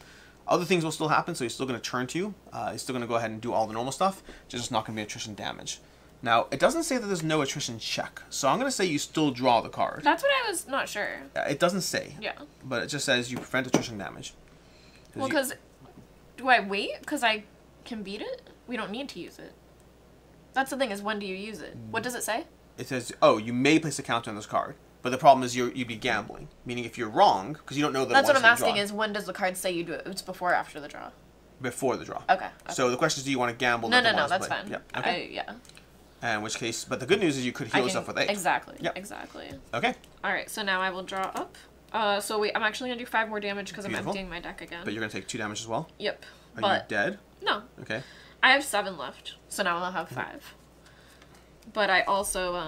Other things will still happen, so he's still going to turn to you. He's still going to go ahead and do all the normal stuff. Just not going to be attrition damage. Now, it doesn't say that there's no attrition check. So I'm going to say you still draw the card. That's what I was not sure. It doesn't say. Yeah. But it just says you prevent attrition damage. Well, because... Do I wait? Because I can beat it? We don't need to use it. That's the thing, is when do you use it? What does it say? It says, oh, you may place a counter on this card. But the problem is you'd be gambling. Meaning if you're wrong, because you don't know that That's what I'm asking, is when does the card say you do it? It's before or after the draw? Before the draw. Okay. So the question is, do you want to gamble? No, that's fine. Yeah. Okay. Yeah. In which case, but the good news is you could heal yourself with 8. Exactly. Yep. Exactly. Okay. Alright, so now I will draw up. So wait, I'm actually going to do 5 more damage because I'm emptying my deck again. But you're going to take 2 damage as well? Yep. Are you dead? No. Okay. I have 7 left, so now I'll have 5. But I also,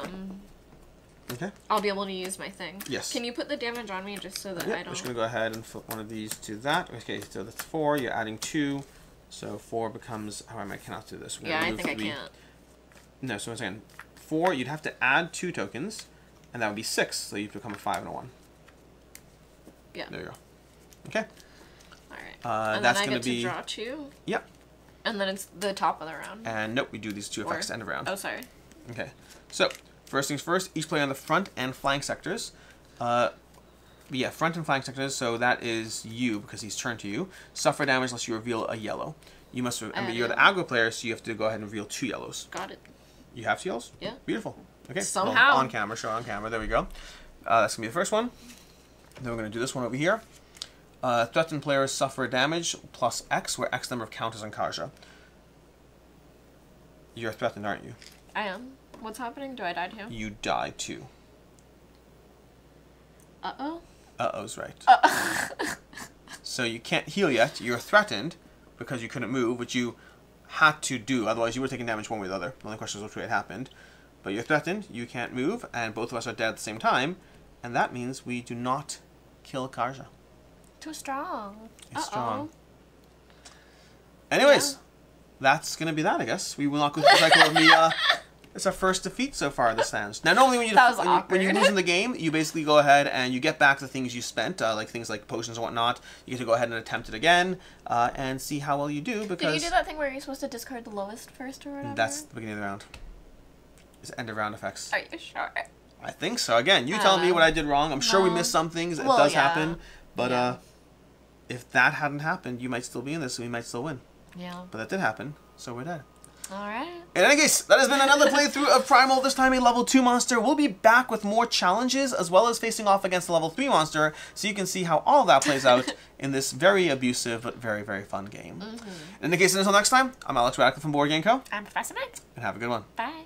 Okay. I'll be able to use my thing. Yes. Can you put the damage on me just so that I don't... I'm just going to go ahead and flip one of these to that. Okay, so that's 4. You're adding 2. So 4 becomes... How am I cannot do this? Yeah, I think I can't. No, so once again, 4, you'd have to add 2 tokens, and that would be 6. So you'd become a 5 and a 1. Yeah. There you go. Okay. Alright. And that's then I going get to draw 2? Yep. And then it's the top of the round. And nope, we do these 2 effects at the end of round. Oh, sorry. Okay. So, first things first, each player on the front and flank sectors. Yeah, front and flank sectors, so that is you, because he's turned to you. Suffer damage unless you reveal a yellow. You must remember, you're the aggro player, so you have to go ahead and reveal 2 yellows. Got it. You have 2 yellows? Yeah. Beautiful. Okay. Somehow. Well, on camera, show on camera. There we go. That's going to be the first one. Then we're going to do this one over here. Threatened players suffer damage plus X, where X number of counters on Kharja. You're threatened, aren't you? I am. What's happening? Do I die too? You die too. Uh-oh. Uh-oh's right. So you can't heal yet. You're threatened because you couldn't move, which you had to do. Otherwise, you would have taken damage one way or the other. The only question is which way it happened. But you're threatened. You can't move, and both of us are dead at the same time. And that means we do not kill Kharja. Too strong. It's strong. Anyways, that's going to be that, I guess. We will not go through the cycle of me It's our first defeat so far this round. Now, normally when you That was when you awkward. lose in the game, you basically go ahead and you get back the things you spent, like things like potions and whatnot. You get to go ahead and attempt it again and see how well you do. Because Did you do that thing where you're supposed to discard the lowest first or whatever? that's the beginning of the round. It's end of round effects. Are you sure? I think so. Again, you telling me what I did wrong. I'm sure we missed some things. It Well, does yeah. happen. But if that hadn't happened, you might still be in this and we might still win. Yeah. But that did happen, so we're dead. Alright. In any case, that has been another playthrough of Primal, this time a level 2 monster. We'll be back with more challenges, as well as facing off against the level 3 monster, so you can see how all of that plays out in this very abusive, but very, very fun game. In any case, until next time, I'm Alex Radcliffe from Board Game Co. I'm Professor Mike. And have a good one. Bye.